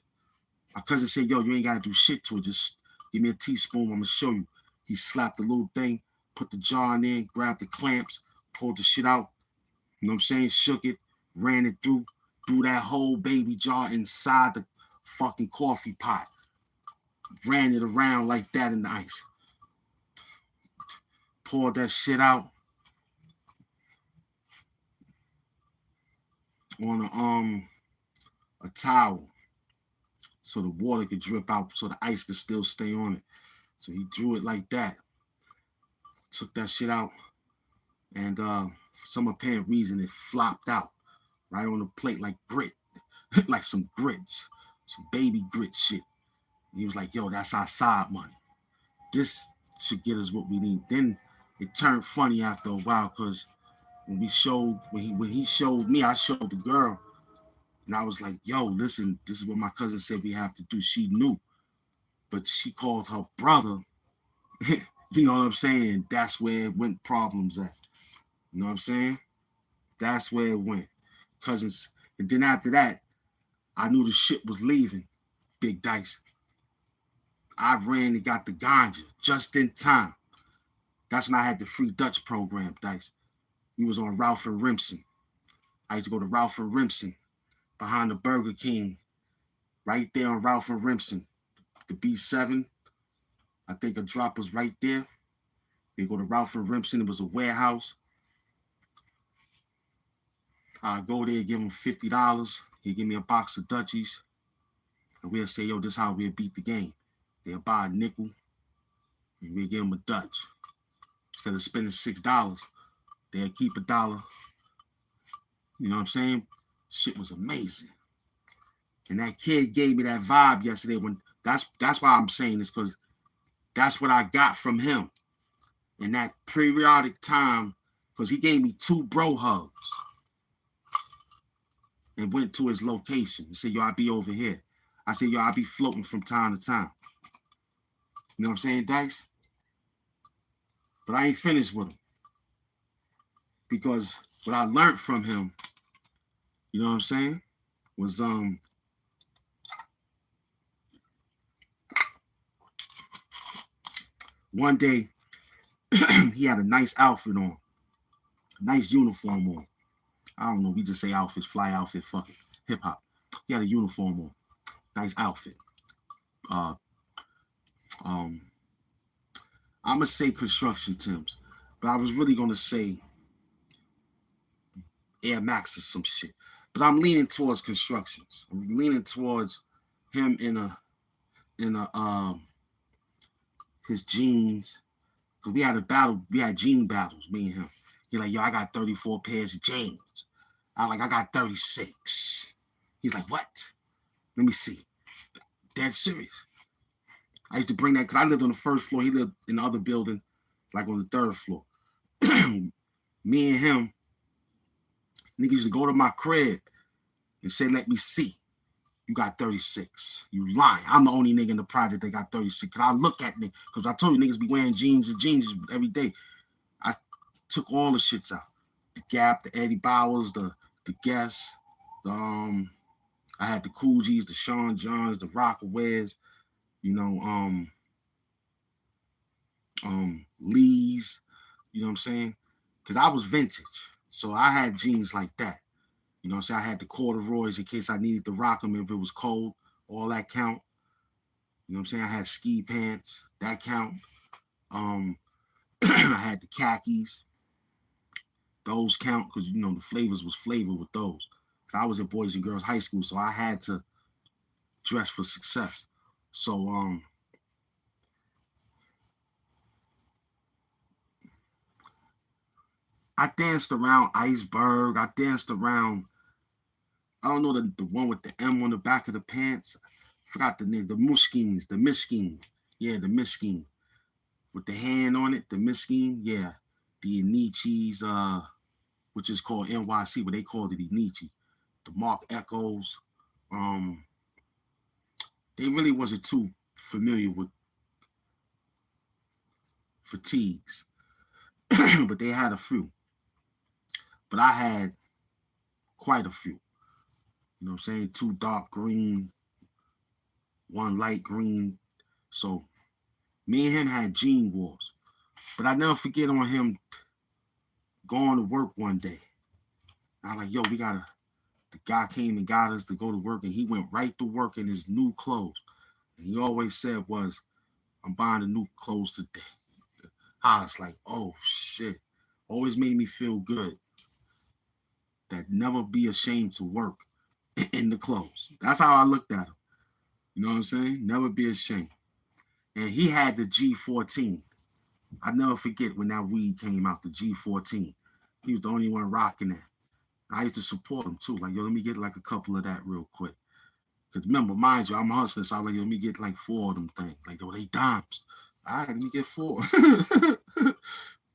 My cousin said, yo, you ain't got to do shit to it. Just give me a teaspoon. I'm going to show you. He slapped the little thing, put the jar in there, grabbed the clamps, pulled the shit out. You know what I'm saying? Shook it, ran it through that whole baby jar inside the fucking coffee pot. Ran it around like that in the ice. Poured that shit out on a towel so the water could drip out so the ice could still stay on it. So he drew it like that. Took that shit out, and for some apparent reason it flopped out right on the plate like grit, like some grits, some baby grit shit. And he was like, yo, that's our side money. This should get us what we need. Then it turned funny after a while because when he showed me, I showed the girl, and I was like, yo, listen, this is what my cousin said we have to do. She knew, but she called her brother. You know what I'm saying? That's where it went problems at. You know what I'm saying? That's where it went. Cousins. And then after that, I knew the shit was leaving, Big Dice. I ran and got the ganja just in time. That's when I had the free Dutch program, Dice. We was on Ralph and Remsen. I used to go to Ralph and Remsen behind the Burger King, right there on Ralph and Remsen. The B7, I think a drop was right there. You go to Ralph and Remsen, it was a warehouse. I go there, give him $50. He'd give me a box of Dutchies. And we'll say, yo, this is how we'll beat the game. They'll buy a nickel, and we'll give them a Dutch. Instead of spending $6, they'll keep $1. You know what I'm saying? Shit was amazing. And that kid gave me that vibe yesterday. When that's why I'm saying this, because that's what I got from him. In that periodic time, because he gave me 2 bro hugs and went to his location. He said, yo, I'll be over here. I said, yo, I'll be floating from time to time. You know what I'm saying, Dice? But I ain't finished with him. Because what I learned from him, you know what I'm saying, was one day he had a nice outfit on. Nice uniform on. I don't know. We just say outfits, fly outfit, fuck it. Hip hop. He had a uniform on. Nice outfit. Uh, um, I'm gonna say construction Timbs, but I was really gonna say Air Max or some shit. But I'm leaning towards constructions. I'm leaning towards him in a his jeans. Cause we had a battle, we had jean battles, me and him. He like, yo, I got 34 pairs of jeans. I got 36. He's like, what? Let me see. Dead serious. I used to bring that, cause I lived on the first floor. He lived in the other building, like on the third floor. Me and him, niggas used to go to my crib and say, let me see. You got 36. You lying. I'm the only nigga in the project that got 36. Cause I look at niggas, cause I told you niggas be wearing jeans and jeans every day. I took all the shits out. The Gap, the Eddie Bowers, the Guess, I had the Coogis, the Sean Johns, the Rockawares, you know, Lee's, you know what I'm saying? Cause I was vintage. So I had jeans like that. You know what I'm saying? I had the corduroys in case I needed to rock them if it was cold. All that count. You know what I'm saying? I had ski pants. That count. I had the khakis. Those count because, you know, the flavors was flavored with those. I was at Boys and Girls High School, so I had to dress for success. So, I danced around Iceberg. I danced around, I don't know, the one with the M on the back of the pants. I forgot the name, the Muskins, the Miskeen. Yeah, the Miskeen. With the hand on it, the Miskeen. Yeah. The Anichis, which is called NYC, but they called it Anichi. The Mark Echoes. They really wasn't too familiar with fatigues, but they had a few. But I had quite a few. You know what I'm saying? 2 dark green, 1 light green. So me and him had jean wars. But I never forget on him going to work one day. I was like, yo, the guy came and got us to go to work, and he went right to work in his new clothes. And he always said was, I'm buying the new clothes today. I was like, oh shit. Always made me feel good. That never be ashamed to work in the clothes. That's how I looked at him. You know what I'm saying? Never be ashamed. And he had the G14. I never forget when that weed came out, the G14. He was the only one rocking that. I used to support him too. Like, yo, let me get like a couple of that real quick. Because remember, mind you, I'm a hustler, so I was like, yo, let me get like 4 of them things. Like, yo, they dimes. All right, let me get 4.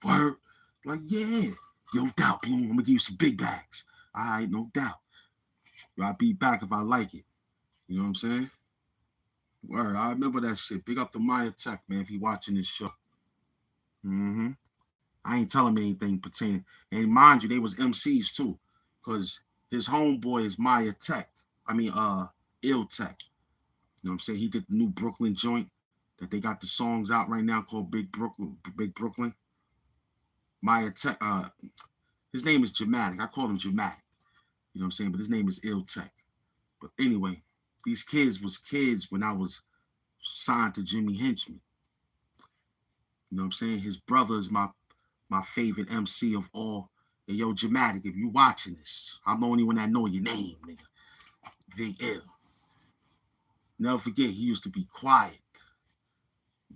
Word. Like, yeah. No doubt, Bloom. I'm going to give you some big bags. All right, no doubt. Yo, I'll be back if I like it. You know what I'm saying? Word. I remember that shit. Big up to Maya Tech, man, if he watching this show. Mm-hmm. I ain't telling him anything pertaining. And mind you, they was MCs too. Because his homeboy is Maya Tech. I mean, Ill Tech. You know what I'm saying? He did the new Brooklyn joint that they got the songs out right now called Big Brooklyn. Maya Tech, his name is Dramatic. I call him Dramatic. You know what I'm saying? But his name is Ill Tech. But anyway, these kids was kids when I was signed to Jimmy Henchman. You know what I'm saying? His brother is my favorite MC of all. Hey, yo, Dramatic, if you watching this, I'm the only one that know your name, nigga. Big L. Never forget, he used to be quiet,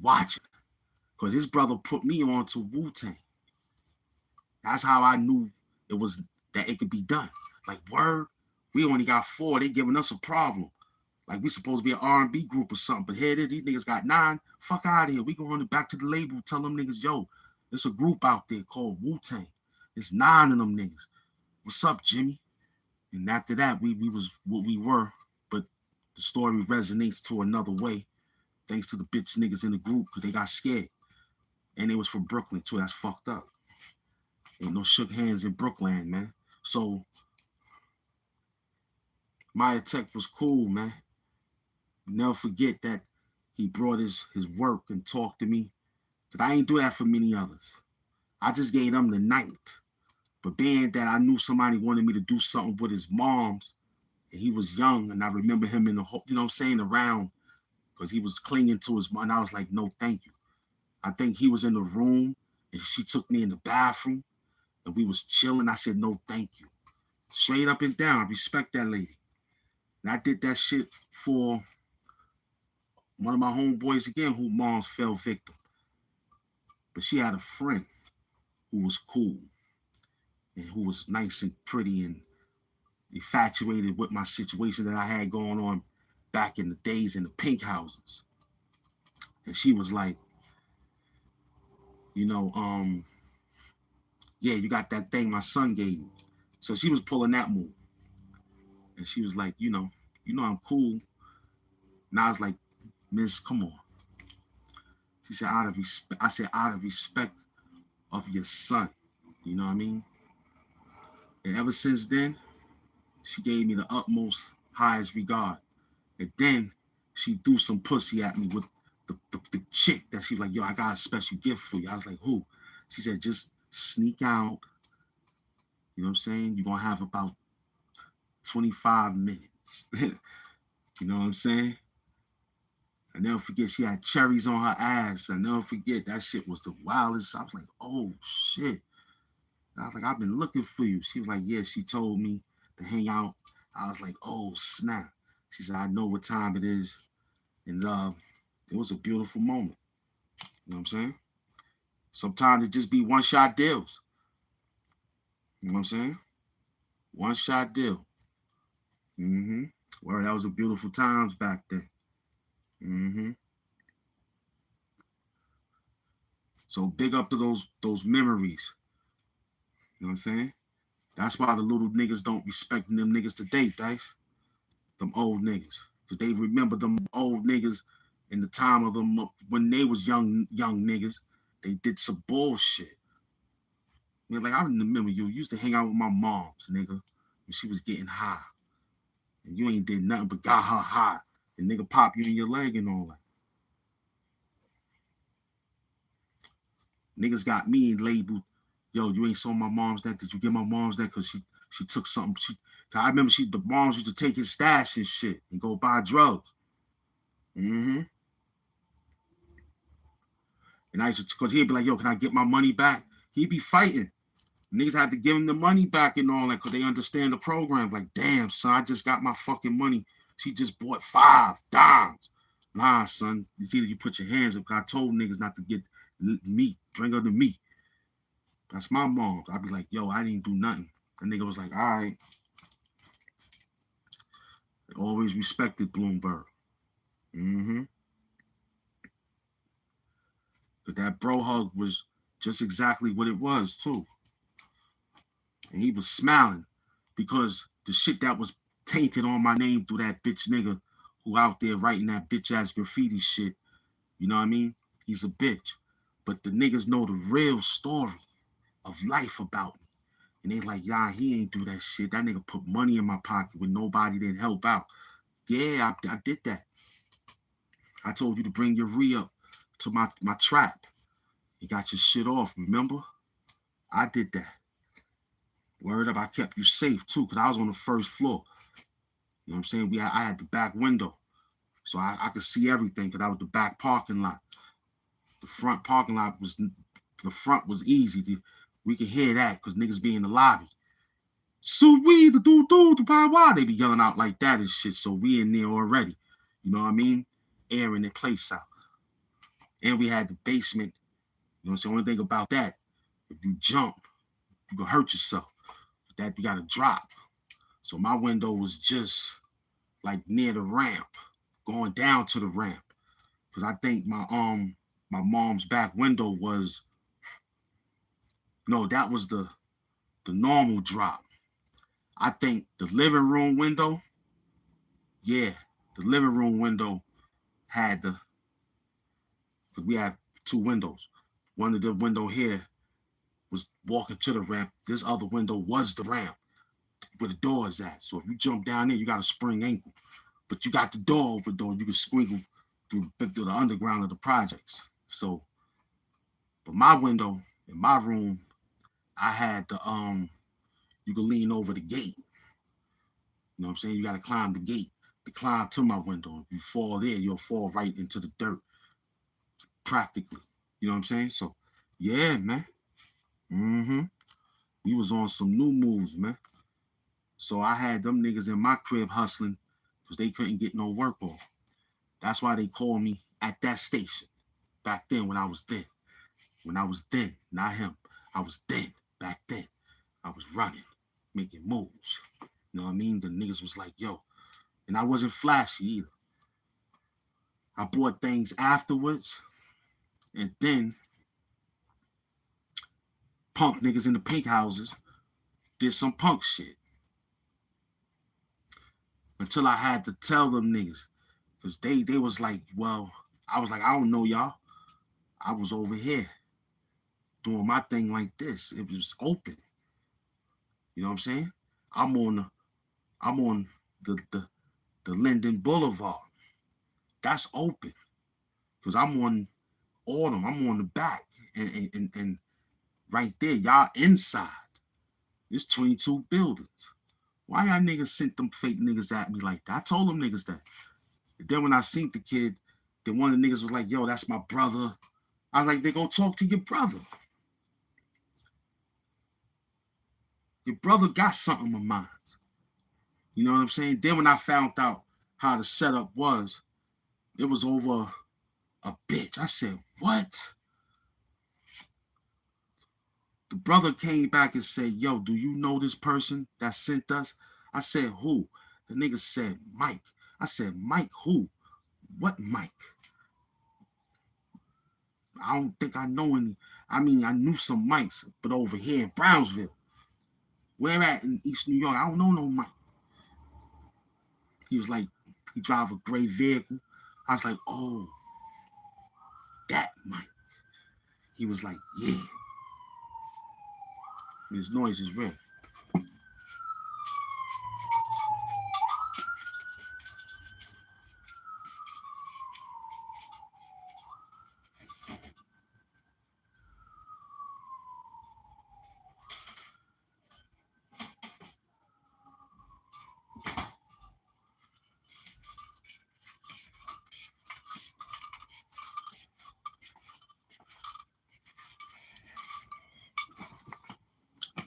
watching. Because his brother put me on to Wu-Tang. That's how I knew that it could be done. Like, word, we only got 4. They giving us a problem. Like, we supposed to be an R&B group or something. But here it is, these niggas got 9. Fuck out of here. We going back to the label, tell them niggas, yo, there's a group out there called Wu-Tang. There's 9 of them niggas. What's up, Jimmy? And after that, we was what we were. But the story resonates to another way. Thanks to the bitch niggas in the group, because they got scared. And they was from Brooklyn, too. That's fucked up. Ain't no shook hands in Brooklyn, man. So, Maya Tech was cool, man. Never forget that he brought his work and talked to me. Because I ain't do that for many others. I just gave them the night. But being that I knew somebody wanted me to do something with his mom's, and he was young, and I remember him in the whole, you know what I'm saying, around, because he was clinging to his mom, and I was like, no, thank you. I think he was in the room, and she took me in the bathroom, and we was chilling. I said, no, thank you. Straight up and down. I respect that lady. And I did that shit for one of my homeboys again, who moms fell victim. But she had a friend who was cool and who was nice and pretty and infatuated with my situation that I had going on back in the days in the pink houses. And she was like, you know, yeah, you got that thing my son gave you. So she was pulling that move. And she was like, you know I'm cool. And I was like, Miss, come on. She said, out of respect. I said, out of respect of your son. You know what I mean? And ever since then, she gave me the utmost highest regard. And then she threw some pussy at me with the chick that she's like, yo, I got a special gift for you. I was like, who? She said, just sneak out. You know what I'm saying? You're going to have about 25 minutes. You know what I'm saying? I never forget, she had cherries on her ass. I never forget, that shit was the wildest. I was like, oh, shit. I was like, I've been looking for you. She was like, yeah, she told me to hang out. I was like, oh, snap. She said, I know what time it is. And it was a beautiful moment. You know what I'm saying? Sometimes it just be one-shot deals. You know what I'm saying? One-shot deal. Mm-hmm. Well, that was a beautiful times back then. Mm-hmm. So big up to those memories. You know what I'm saying? That's why the little niggas don't respect them niggas today, Dice. Them old niggas. Because they remember them old niggas in the time of them when they was young niggas. They did some bullshit. You know, like, I remember you used to hang out with my moms, nigga, when she was getting high. And you ain't did nothing but got her high. And nigga pop you in your leg and all that. Niggas got me labeled, yo, you ain't sold my mom's that. Did you give my mom's that? Because she took something. I remember the moms used to take his stash and shit and go buy drugs. Mm-hmm. And I used to, because he'd be like, yo, can I get my money back? He'd be fighting. Niggas had to give him the money back and all that because they understand the program. Like, damn, son, I just got my fucking money. She just bought 5 dimes. Nah, son, it's either you put your hands up. I told niggas not to get meat. Bring her the meat. That's my mom. I'd be like, yo, I didn't do nothing. The nigga was like, all right. I always respected Bloomberg. Mm-hmm. But that bro hug was just exactly what it was, too. And he was smiling because the shit that was tainted on my name through that bitch nigga who out there writing that bitch ass graffiti shit, you know what I mean? He's a bitch. But the niggas know the real story of life about me. And they like, yeah, he ain't do that shit. That nigga put money in my pocket when nobody didn't help out. Yeah, I did that. I told you to bring your re-up to my trap. You got your shit off, remember? I did that. Word up, I kept you safe too, because I was on the first floor. You know what I'm saying? I had the back window. So I could see everything because I was the back parking lot. The front parking lot the front was easy. We could hear that because niggas be in the lobby. So we, the do, why they be yelling out like that and shit. So we in there already. You know what I mean? Airing the place out. And we had the basement. You know what I'm saying? One thing about that, if you jump, you can hurt yourself. That you gotta drop. So my window was just like near the ramp, going down to the ramp. Cause I think my mom's back window was, no, that was the normal drop. I think the living room window, yeah, the living room window had because we have 2 windows. One of the window here was walking to the ramp. This other window was the ramp where the door is at. So if you jump down there, you got a spring ankle. But you got the door open, though. You can sprinkle through the underground of the projects. So, but my window in my room, I had the you could lean over the gate. You know what I'm saying? You got to climb the gate to climb to my window. If you fall there, you'll fall right into the dirt, practically. You know what I'm saying? So, yeah, man. We was on some new moves, man. So I had them niggas in my crib hustling because they couldn't get no work off. That's why they called me at that station back then when I was then. When I was then, not him. I was then, back then. I was running, making moves. You know what I mean? The niggas was like, yo. And I wasn't flashy either. I bought things afterwards. And then punk niggas in the pink houses did some punk shit. Until I had to tell them niggas. Because they was like, well, I was like, I don't know y'all. I was over here doing my thing like this. It was open. You know what I'm saying? I'm on the Linden Boulevard. That's open. Because I'm on Autumn. I'm on the back. And right there, y'all inside. There's 22 buildings. Why y'all niggas sent them fake niggas at me like that? I told them niggas that. And then when I seen the kid, then one of the niggas was like, yo, that's my brother. I was like, they go talk to your brother. Your brother got something of mine. You know what I'm saying? Then when I found out how the setup was, it was over a bitch. I said, what? The brother came back and said, yo, do you know this person that sent us? I said, who? The nigga said, Mike. I said, Mike who? What Mike? I don't think I know any. I mean, I knew some Mikes, but over here in Brownsville. Where at in East New York? I don't know no Mike. He was like, he drive a gray vehicle. I was like, oh, that Mike. He was like, yeah. His noise is real.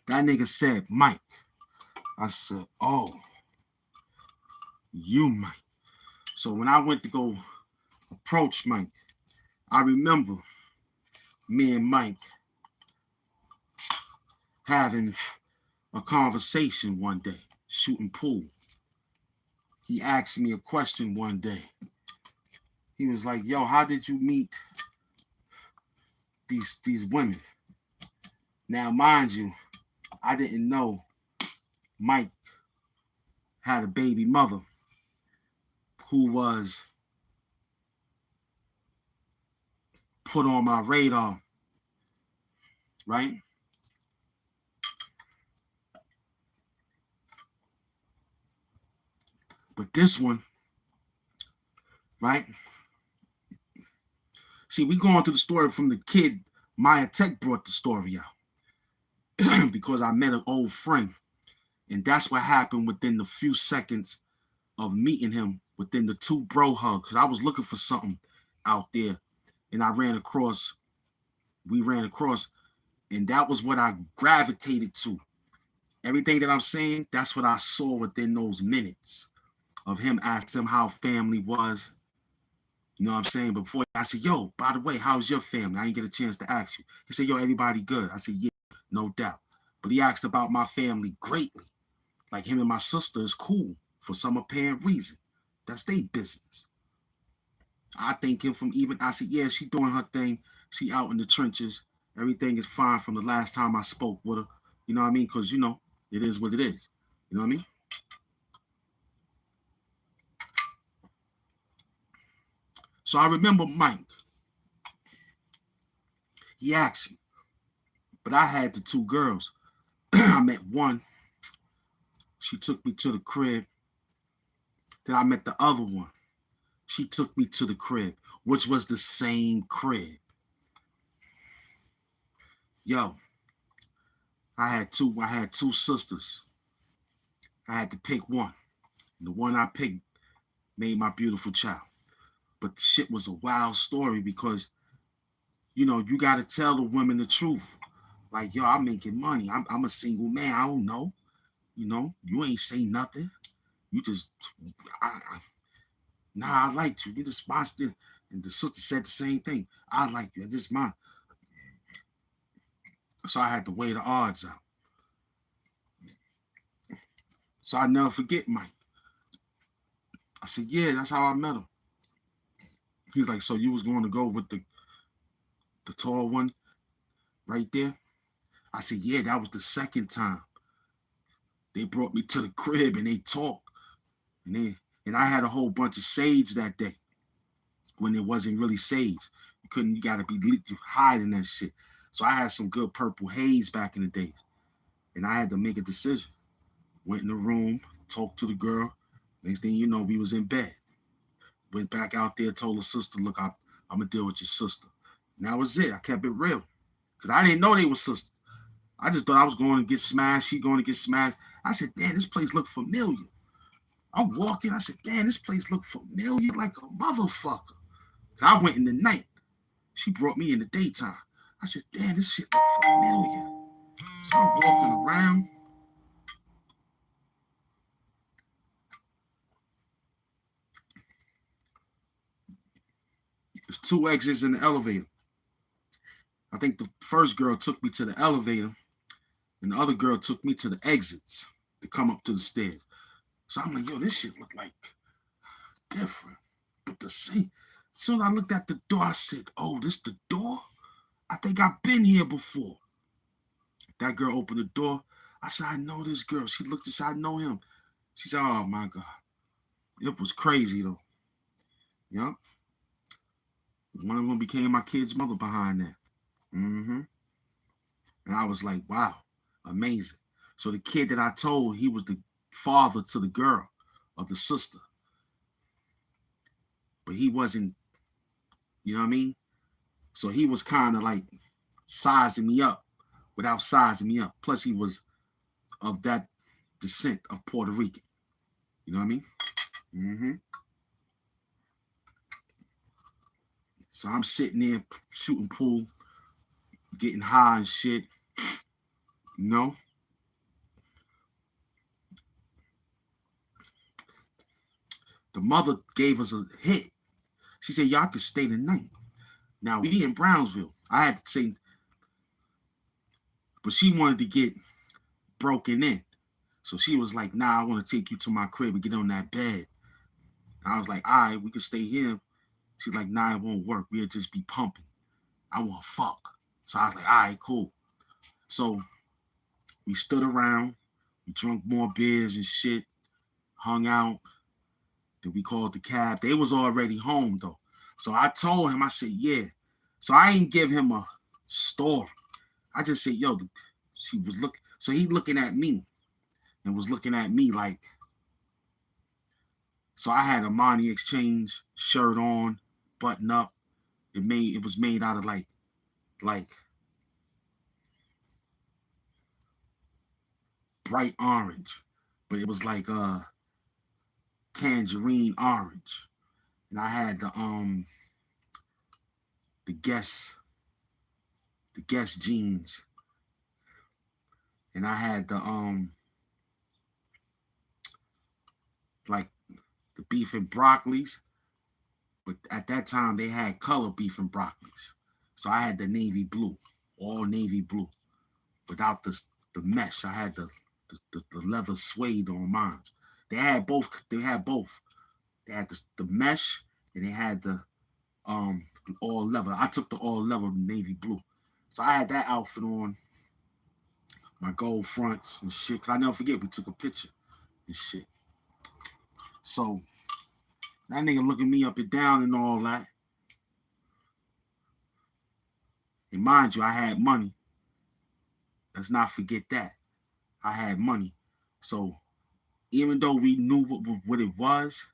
That nigga said, Mike. I said, oh, you Mike. So when I went to go approach Mike, I remember me and Mike having a conversation one day, shooting pool. He asked me a question one day. He was like, yo, how did you meet these women? Now, mind you, I didn't know Mike had a baby mother who was put on my radar, right? But this one, right? See, we going through the story from the kid. Maya Tech brought the story out because I met an old friend. And that's what happened within the few seconds of meeting him within the 2 bro hugs. Because I was looking for something out there. And we ran across, and that was what I gravitated to. Everything that I'm saying, that's what I saw within those minutes of him asking him how family was. You know what I'm saying? Before I said, yo, by the way, how's your family? I didn't get a chance to ask you. He said, yo, everybody good. I said, yeah, no doubt. But he asked about my family greatly. Like him and my sister is cool for some apparent reason. That's their business. I thank him from even, I said, yeah, she doing her thing. She out in the trenches. Everything is fine from the last time I spoke with her. You know what I mean? Because, you know, it is what it is. You know what I mean? So I remember Mike. He asked me, but I had the 2 girls. I met one. She took me to the crib. Then I met the other one. She took me to the crib, which was the same crib. Yo, I had two sisters. I had to pick one. And the one I picked made my beautiful child. But the shit was a wild story because, you know, you got to tell the women the truth. Like, yo, I'm making money. I'm a single man. I don't know. You know, you ain't say nothing. You just, nah, I liked you. You just watched it. And the sister said the same thing. I like you. This is mine. So I had to weigh the odds out. So I never forget Mike. I said, yeah, that's how I met him. He was like, so you was going to go with the tall one right there? I said, yeah, that was the second time. They brought me to the crib and they talked. And I had a whole bunch of sage that day when it wasn't really sage. You gotta be hiding that shit. So I had some good purple haze back in the days. And I had to make a decision. Went in the room, talked to the girl. Next thing you know, we was in bed. Went back out there, told her sister, look, I'm gonna deal with your sister. And that was it. I kept it real. Cause I didn't know they were sisters. I just thought I was going to get smashed. She going to get smashed. I said, damn, this place look familiar. I'm walking. I said, damn, this place look familiar like a motherfucker. I went in the night. She brought me in the daytime. I said, damn, this shit look familiar. So I'm walking around. There's two exits in the elevator. I think the first girl took me to the elevator, and the other girl took me to the exits to come up to the stairs. So I'm like, yo, this shit look like different. But the same. As soon as I looked at the door, I said, oh, this the door? I think I've been here before. That girl opened the door. I said, I know this girl. She looked and said, I know him. She said, oh, my God. It was crazy, though. Yep. One of them became my kid's mother behind that. Mm-hmm. And I was like, wow, amazing. So the kid that I told, he was the father to the girl of the sister. But he wasn't, you know what I mean? So he was kind of like sizing me up without sizing me up. Plus, he was of that descent of Puerto Rican. You know what I mean? Mm-hmm. So I'm sitting there shooting pool, getting high and shit. You know? The mother gave us a hit. She said, y'all can stay the night. Now, we in Brownsville. I had to say, but she wanted to get broken in. So she was like, nah, I want to take you to my crib and get on that bed. I was like, all right, we can stay here. She's like, nah, it won't work. We'll just be pumping. I want to fuck. So I was like, all right, cool. So we stood around. We drank more beers and shit. Hung out. Then we called the cab. They was already home, though. So I told him, I said, yeah. So I ain't give him a story. I just said, yo, she was looking. So he looking at me and was looking at me like. So I had a Money Exchange shirt on, button up. It was made out of like bright orange, but it was like tangerine orange. And I had the Guess jeans. And I had the like the beef and broccolis, but at that time they had color beef and broccolis. So I had the navy blue, all navy blue, without the mesh. I had the leather suede on mine. They had both. They had both. They had the mesh and they had the all leather. I took the all leather navy blue. So I had that outfit on, my gold fronts and shit. Cause I never forget we took a picture and shit. So that nigga looking me up and down and all that. And mind you, I had money. Let's not forget that. I had money. So even though we knew what it was,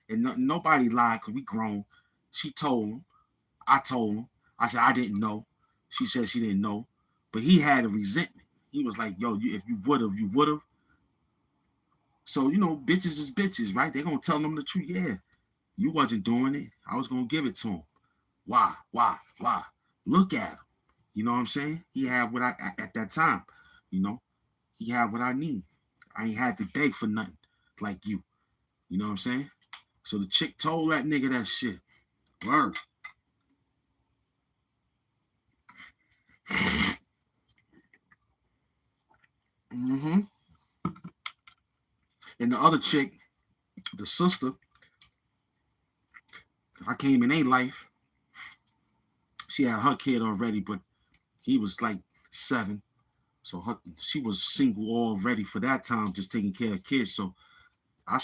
and nobody lied because we grown, she told him. I told him. I said I didn't know. She said she didn't know. But he had a resentment. He was like, yo, if you would have, you would have. So, bitches is bitches, right? They're going to tell them the truth. Yeah, you wasn't doing it. I was going to give it to him. Why? Look at him. You know what I'm saying? He had what at that time, he had what I need. I ain't had to beg for nothing like you. You know what I'm saying? So the chick told that nigga that shit. Word. Mm-hmm. And the other chick, the sister, I came in a life. She had her kid already, but he was like 7. So she was single already for that time, just taking care of kids. So I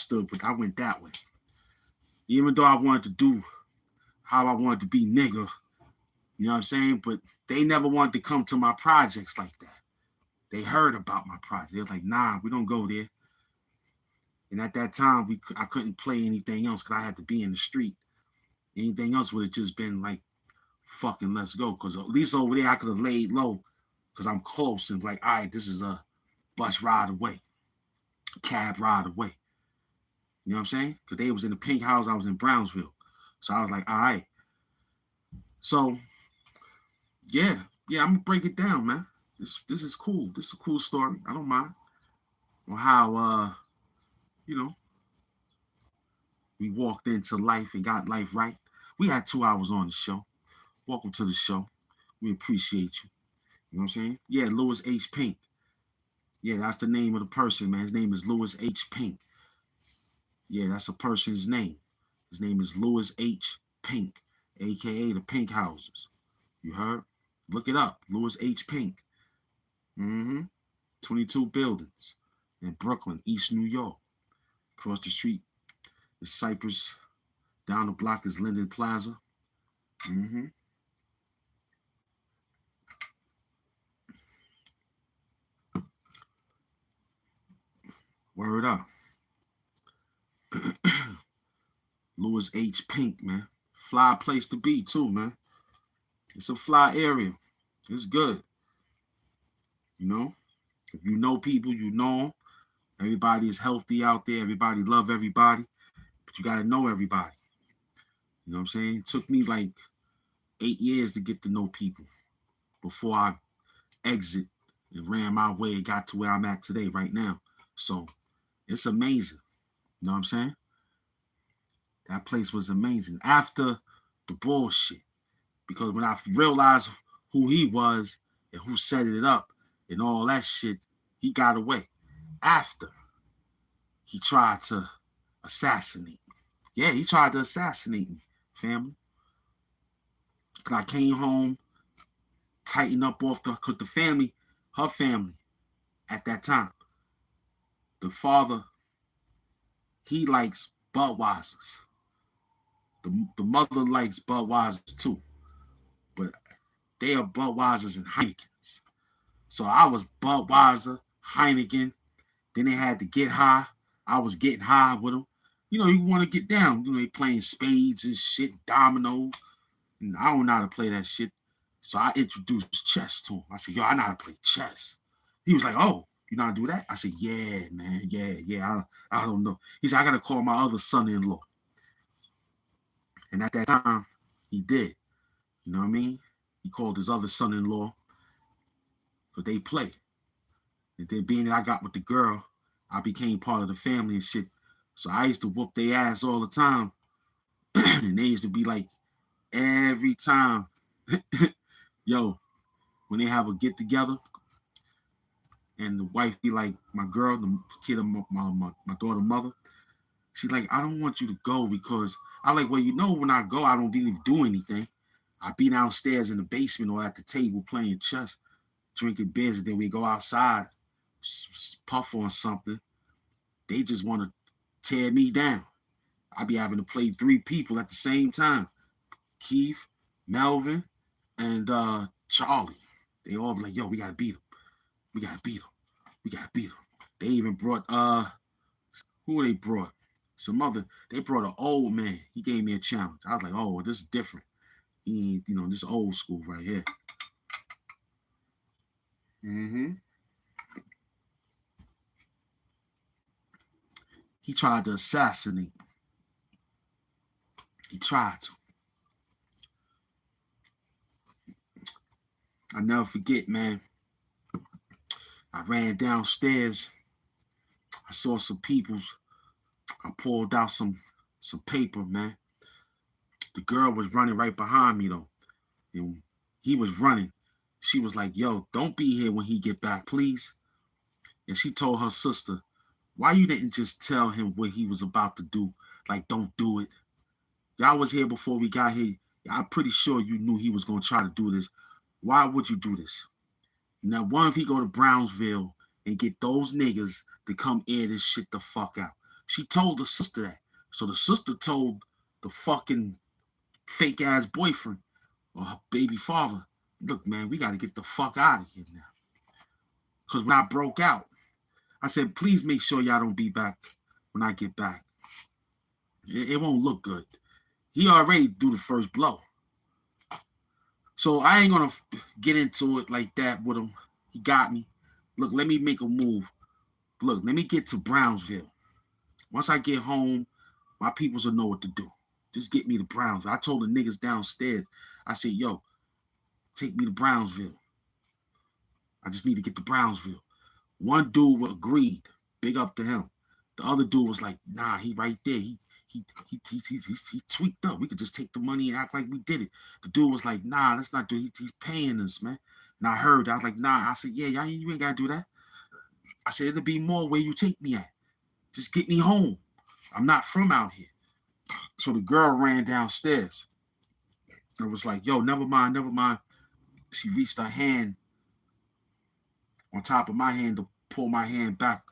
went that way. Even though I wanted to do how I wanted to be nigga, you know what I'm saying? But they never wanted to come to my projects like that. They heard about my project. They was like, nah, we don't go there. And at that time, I couldn't play anything else because I had to be in the street. Anything else would have just been like, fucking let's go. Because at least over there, I could have laid low because I'm close and like, all right, this is a bus ride away, cab ride away. You know what I'm saying? Because they was in the pink house, I was in Brownsville. So I was like, all right. So, yeah, I'm going to break it down, man. This is cool. This is a cool story. I don't mind. On how, we walked into life and got life right. We had 2 hours on the show. Welcome to the show. We appreciate you. You know what I'm saying? Yeah, Louis H. Pink. Yeah, that's the name of the person, man. His name is Louis H. Pink. Yeah, that's a person's name. His name is Louis H. Pink, a.k.a. the Pink Houses. You heard? Look it up. Louis H. Pink. Mm-hmm. 22 buildings in Brooklyn, East New York. Across the street is Cypress. Down the block is Linden Plaza. Mm-hmm. Word up. Louis H. Pink, man. Fly place to be, too, man. It's a fly area. It's good. You know? If you know people, you know them. Everybody is healthy out there. Everybody love everybody. But you got to know everybody. You know what I'm saying? It took me like 8 years to get to know people before I exit and ran my way and got to where I'm at today, right now. So it's amazing. You know what I'm saying? That place was amazing. After the bullshit. Because when I realized who he was and who set it up and all that shit, he got away. After he tried to assassinate me. Yeah, he tried to assassinate me, family. I came home, tightened up off because the family, her family, at that time, the father, he likes Budweisers. The mother likes Budweisers too. But they are Budweisers and Heinekens. So I was Budweiser, Heineken. Then they had to get high. I was getting high with them. You want to get down. They playing spades and shit, dominoes. And I don't know how to play that shit. So I introduced chess to him. I said, yo, I know how to play chess. He was like, oh, you know how to do that? I said, yeah, man. Yeah. I don't know. He said, I got to call my other son-in-law. And at that time, he did. You know what I mean? He called his other son-in-law. But they play. And then being that I got with the girl, I became part of the family and shit. So I used to whoop their ass all the time. And they used to be like, every time, yo, when they have a get together, and the wife be like, my girl, the kid of my daughter mother, she's like, I don't want you to go because I like, well, when I go, I don't really do anything. I be downstairs in the basement or at the table playing chess, drinking beers, and then we go outside, puff on something. They just want to tear me down. I be having to play 3 people at the same time. Keith, Melvin, and Charlie. They all be like, yo, we gotta beat him. We gotta beat him. We gotta beat him. They even brought who they brought? They brought an old man. He gave me a challenge. I was like, oh, well, this is different. He ain't, this is old school right here. Mm-hmm. tried to assassinate me. He tried to. I never forget, man. I ran downstairs. I saw some people. I pulled out some paper, man. The girl was running right behind me, though. And he was running. She was like, yo, don't be here when he get back, please. And she told her sister, why you didn't just tell him what he was about to do? Like, don't do it. Y'all was here before we got here. I'm pretty sure you knew he was going to try to do this. Why would you do this? Now, what if he go to Brownsville and get those niggas to come air this shit the fuck out? She told the sister that. So the sister told the fucking fake ass boyfriend or her baby father, look, man, we got to get the fuck out of here now. Because when I broke out, I said, please make sure y'all don't be back when I get back. It won't look good. He already do the first blow. So I ain't going to get into it like that with him. He got me. Look, let me make a move. Look, let me get to Brownsville. Once I get home, my peoples will know what to do. Just get me to Brownsville. I told the niggas downstairs, I said, yo, take me to Brownsville. I just need to get to Brownsville. One dude agreed. Big up to him. The other dude was like, nah, he right there. He tweaked up. We could just take the money and act like we did it. The dude was like, nah, let's not do it. He's paying us, man. And I heard, I was like, nah. I said, yeah, you ain't got to do that. I said, it'll be more where you take me at. Just get me home. I'm not from out here. So the girl ran downstairs. I was like, yo, never mind. She reached her hand on top of my hand to pull my hand back.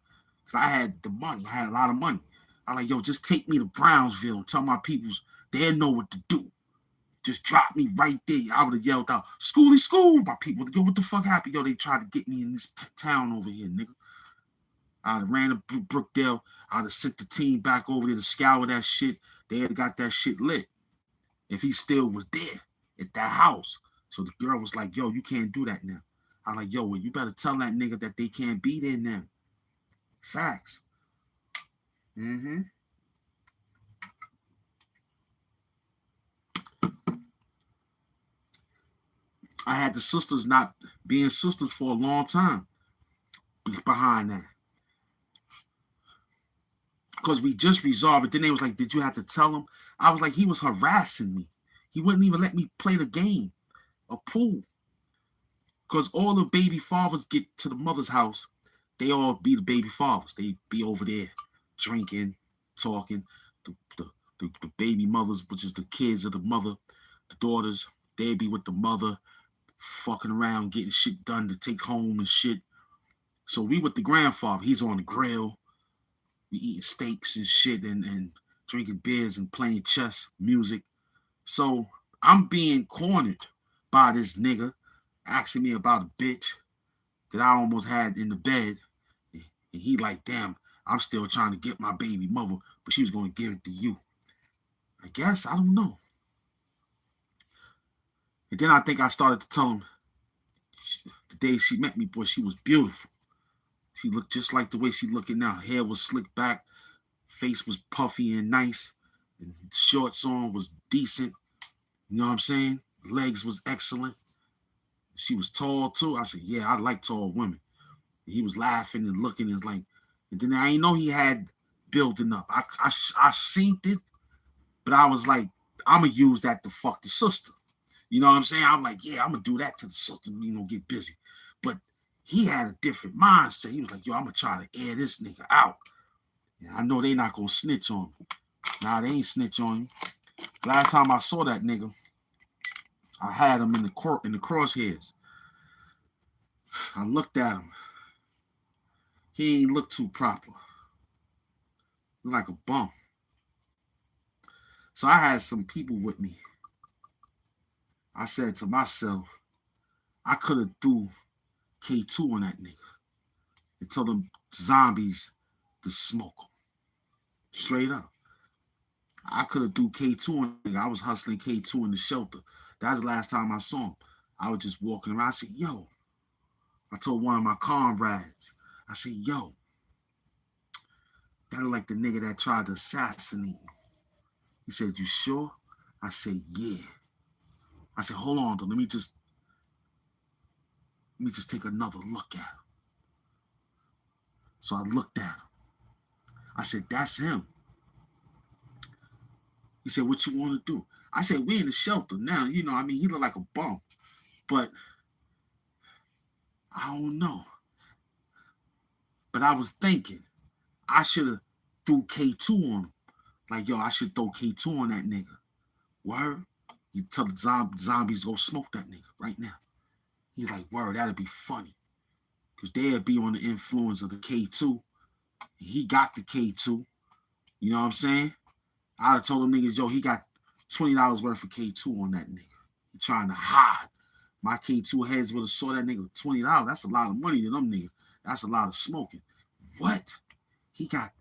Because I had the money. I had a lot of money. I'm like, yo, just take me to Brownsville and tell my peoples they know what to do. Just drop me right there. I would have yelled out, schooly school. My people, yo, what the fuck happened? Yo, they tried to get me in this town over here, nigga. I'd have ran to Brookdale. I'd have sent the team back over there to scour that shit. They had got that shit lit. If he still was there at that house. So the girl was like, yo, you can't do that now. I'm like, yo, well, you better tell that nigga that they can't be there now. Facts. Mm-hmm. I had the sisters not being sisters for a long time behind that. Because we just resolved it. Then they was like, did you have to tell him? I was like, he was harassing me. He wouldn't even let me play the game, a pool. Because all the baby fathers get to the mother's house, they all be the baby fathers. They be over there drinking, talking. The baby mothers, which is the kids of the mother, the daughters, they be with the mother, fucking around, getting shit done to take home and shit. So we with the grandfather. He's on the grill. We eating steaks and shit and drinking beers and playing chess, music. So I'm being cornered by this nigga asking me about a bitch that I almost had in the bed. And he like, damn, I'm still trying to get my baby mother, but she was going to give it to you. I guess, I don't know. And then I think I started to tell him the day she met me, boy, she was beautiful. She looked just like the way she looking now. Hair was slicked back. Face was puffy and nice. And shorts on was decent. You know what I'm saying? Legs was excellent. She was tall too. I said, yeah, I like tall women. And he was laughing and looking and like, and then I didn't know he had building up. I seen it, but I was like, I'm going to use that to fuck the sister. You know what I'm saying? I'm like, yeah, I'm going to do that to the sister, get busy. But he had a different mindset. He was like, yo, I'm going to try to air this nigga out. Yeah, I know they not going to snitch on me. Nah, they ain't snitch on you. Last time I saw that nigga, I had him in the crosshairs. I looked at him. He ain't look too proper. Look like a bum. So I had some people with me. I said to myself, I could have threw K2 on that nigga and told them zombies to smoke him. Straight up. I could have threw K2 on the nigga. I was hustling K2 in the shelter. That was the last time I saw him. I was just walking around. I said, yo. I told one of my comrades, I said, yo, That look like the nigga that tried to assassinate me. He said, you sure? I said, yeah. I said, hold on, though. Let me just take another look at him. So I looked at him. I said, that's him. He said, what you want to do? I said, we in the shelter now. You know, I mean, he looked like a bum. But I don't know. But I was thinking, I should have threw K2 on him. Like, yo, I should throw K2 on that nigga. Word? You tell the zombies go smoke that nigga right now. He's like, word, that'd be funny. Because they'd be on the influence of the K2. He got the K2. You know what I'm saying? I told them niggas, yo, he got $20 worth of K2 on that nigga. He trying to hide. My K2 heads would have saw that nigga $20. That's a lot of money to them niggas. That's a lot of smoking. What? He got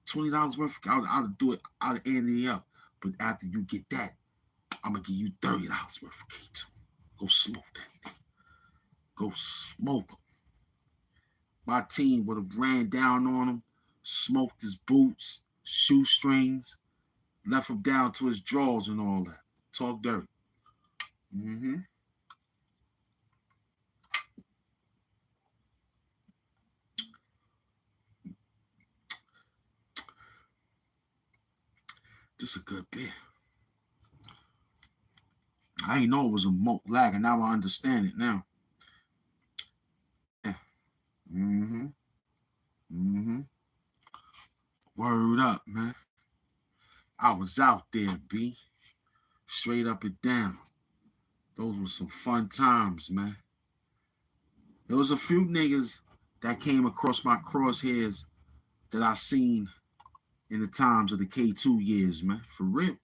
$20 worth. I'll do it. I'll end it up. But after you get that, I'm gonna give you $30 worth of K2. Go smoke that nigga. Go smoke him. My team would have ran down on him, smoked his boots, shoestrings, left him down to his drawers and all that. Talk dirty. Mm-hmm. Just a good bit. I didn't know it was a moat lag, and now I understand it now. Yeah. Mm-hmm. Mm-hmm. Word up, man. I was out there, B. Straight up and down. Those were some fun times, man. There was a few niggas that came across my crosshairs that I seen in the times of the K2 years, man. For real.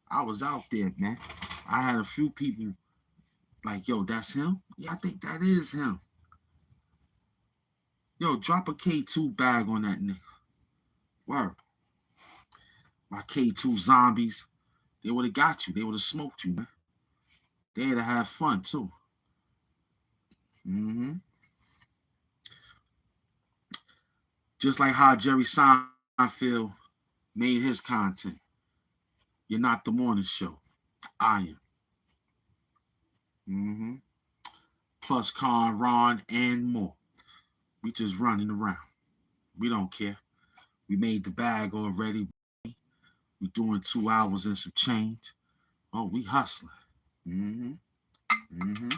I was out there, man. I had a few people like, yo, that's him? Yeah, I think that is him. Yo, drop a K2 bag on that nigga. Word. My K2 zombies, they would have got you. They would have smoked you, man. They'd have had fun, too. Mm-hmm. Just like how Jerry Seinfeld made his content. You're not the morning show. I am. Mm-hmm. Plus CONRON and more. We just running around. We don't care. We made the bag already. We doing 2 hours and some change. Oh, we hustling. Mm-hmm. Mm-hmm.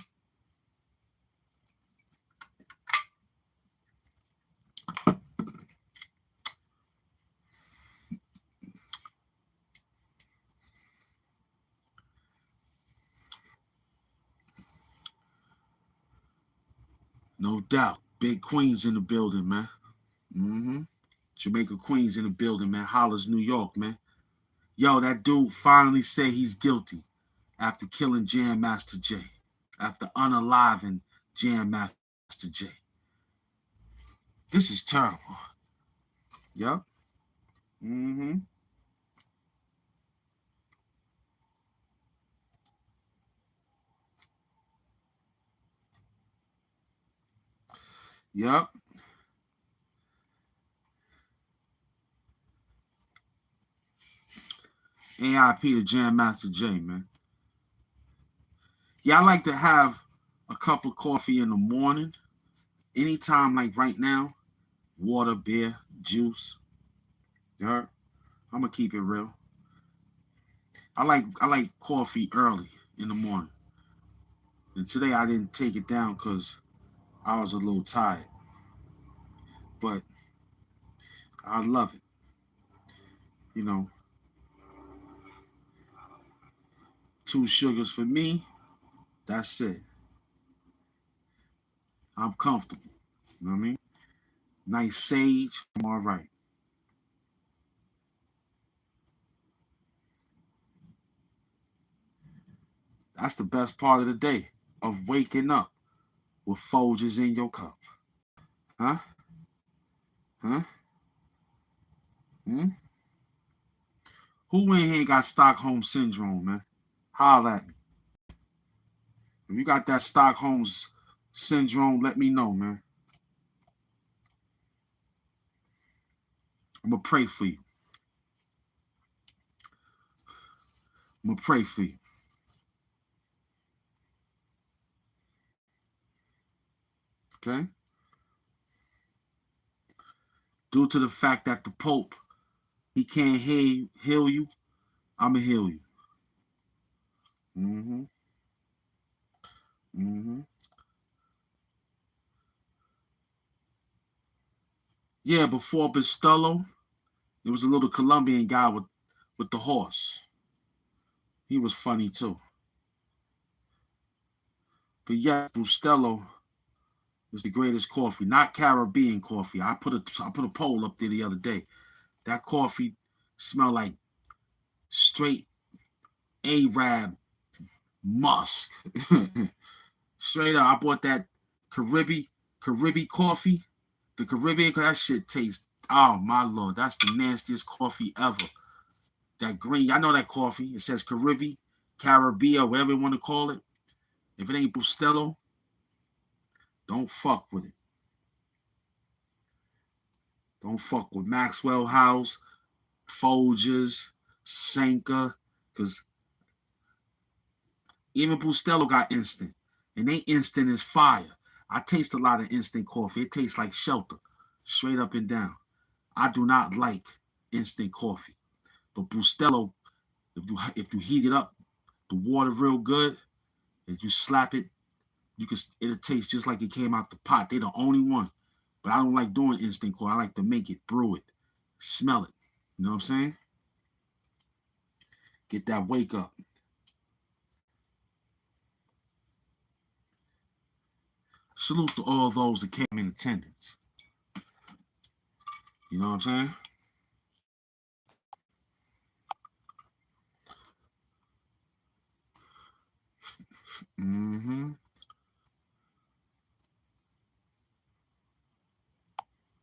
No doubt. Big Queens in the building, man. Mm-hmm. Jamaica Queens in the building, man. Hollis, New York, man. Yo, that dude finally said he's guilty after killing Jam Master Jay. After unaliving Jam Master Jay. This is terrible. Yep. Mm-hmm. Yep. AIP to Jam Master Jay, man. Yeah, I like to have a cup of coffee in the morning. Anytime like right now, water, beer, juice. You heard? I'm gonna keep it real. I like coffee early in the morning. And today I didn't take it down because I was a little tired. But I love it. You know, 2 sugars for me. That's it. I'm comfortable. You know what I mean? Nice sage. I'm all right. That's the best part of the day of waking up with Folgers in your cup. Huh? Huh? Hmm? Who in here got Stockholm syndrome, man? Holler at me. If you got that Stockholm syndrome, let me know, man. I'm going to pray for you. I'm going to pray for you. Okay? Due to the fact that the Pope, he can't heal you, I'm going to heal you. Mm-hmm. Mm-hmm. Yeah, before Bustelo, there was a little Colombian guy with the horse. He was funny too. But yeah, Bustelo is the greatest coffee, not Caribbean coffee. I put a poll up there the other day. That coffee smelled like straight Arab musk. Straight up, I bought that Caribbean coffee. The Caribbean, that shit tastes, oh my Lord, that's the nastiest coffee ever. That green, I know that coffee. It says Caribbean, whatever you want to call it. If it ain't Bustelo, don't fuck with it. Don't fuck with Maxwell House, Folgers, Senka, because even Bustelo got instant. And they instant is fire. I taste a lot of instant coffee. It tastes like shelter, straight up and down. I do not like instant coffee. But Bustelo, if you heat it up, the water real good, and you slap it, it'll taste just like it came out the pot. They're the only one. But I don't like doing instant coffee. I like to make it, brew it, smell it. You know what I'm saying? Get that wake up. Salute to all those that came in attendance. You know what I'm saying?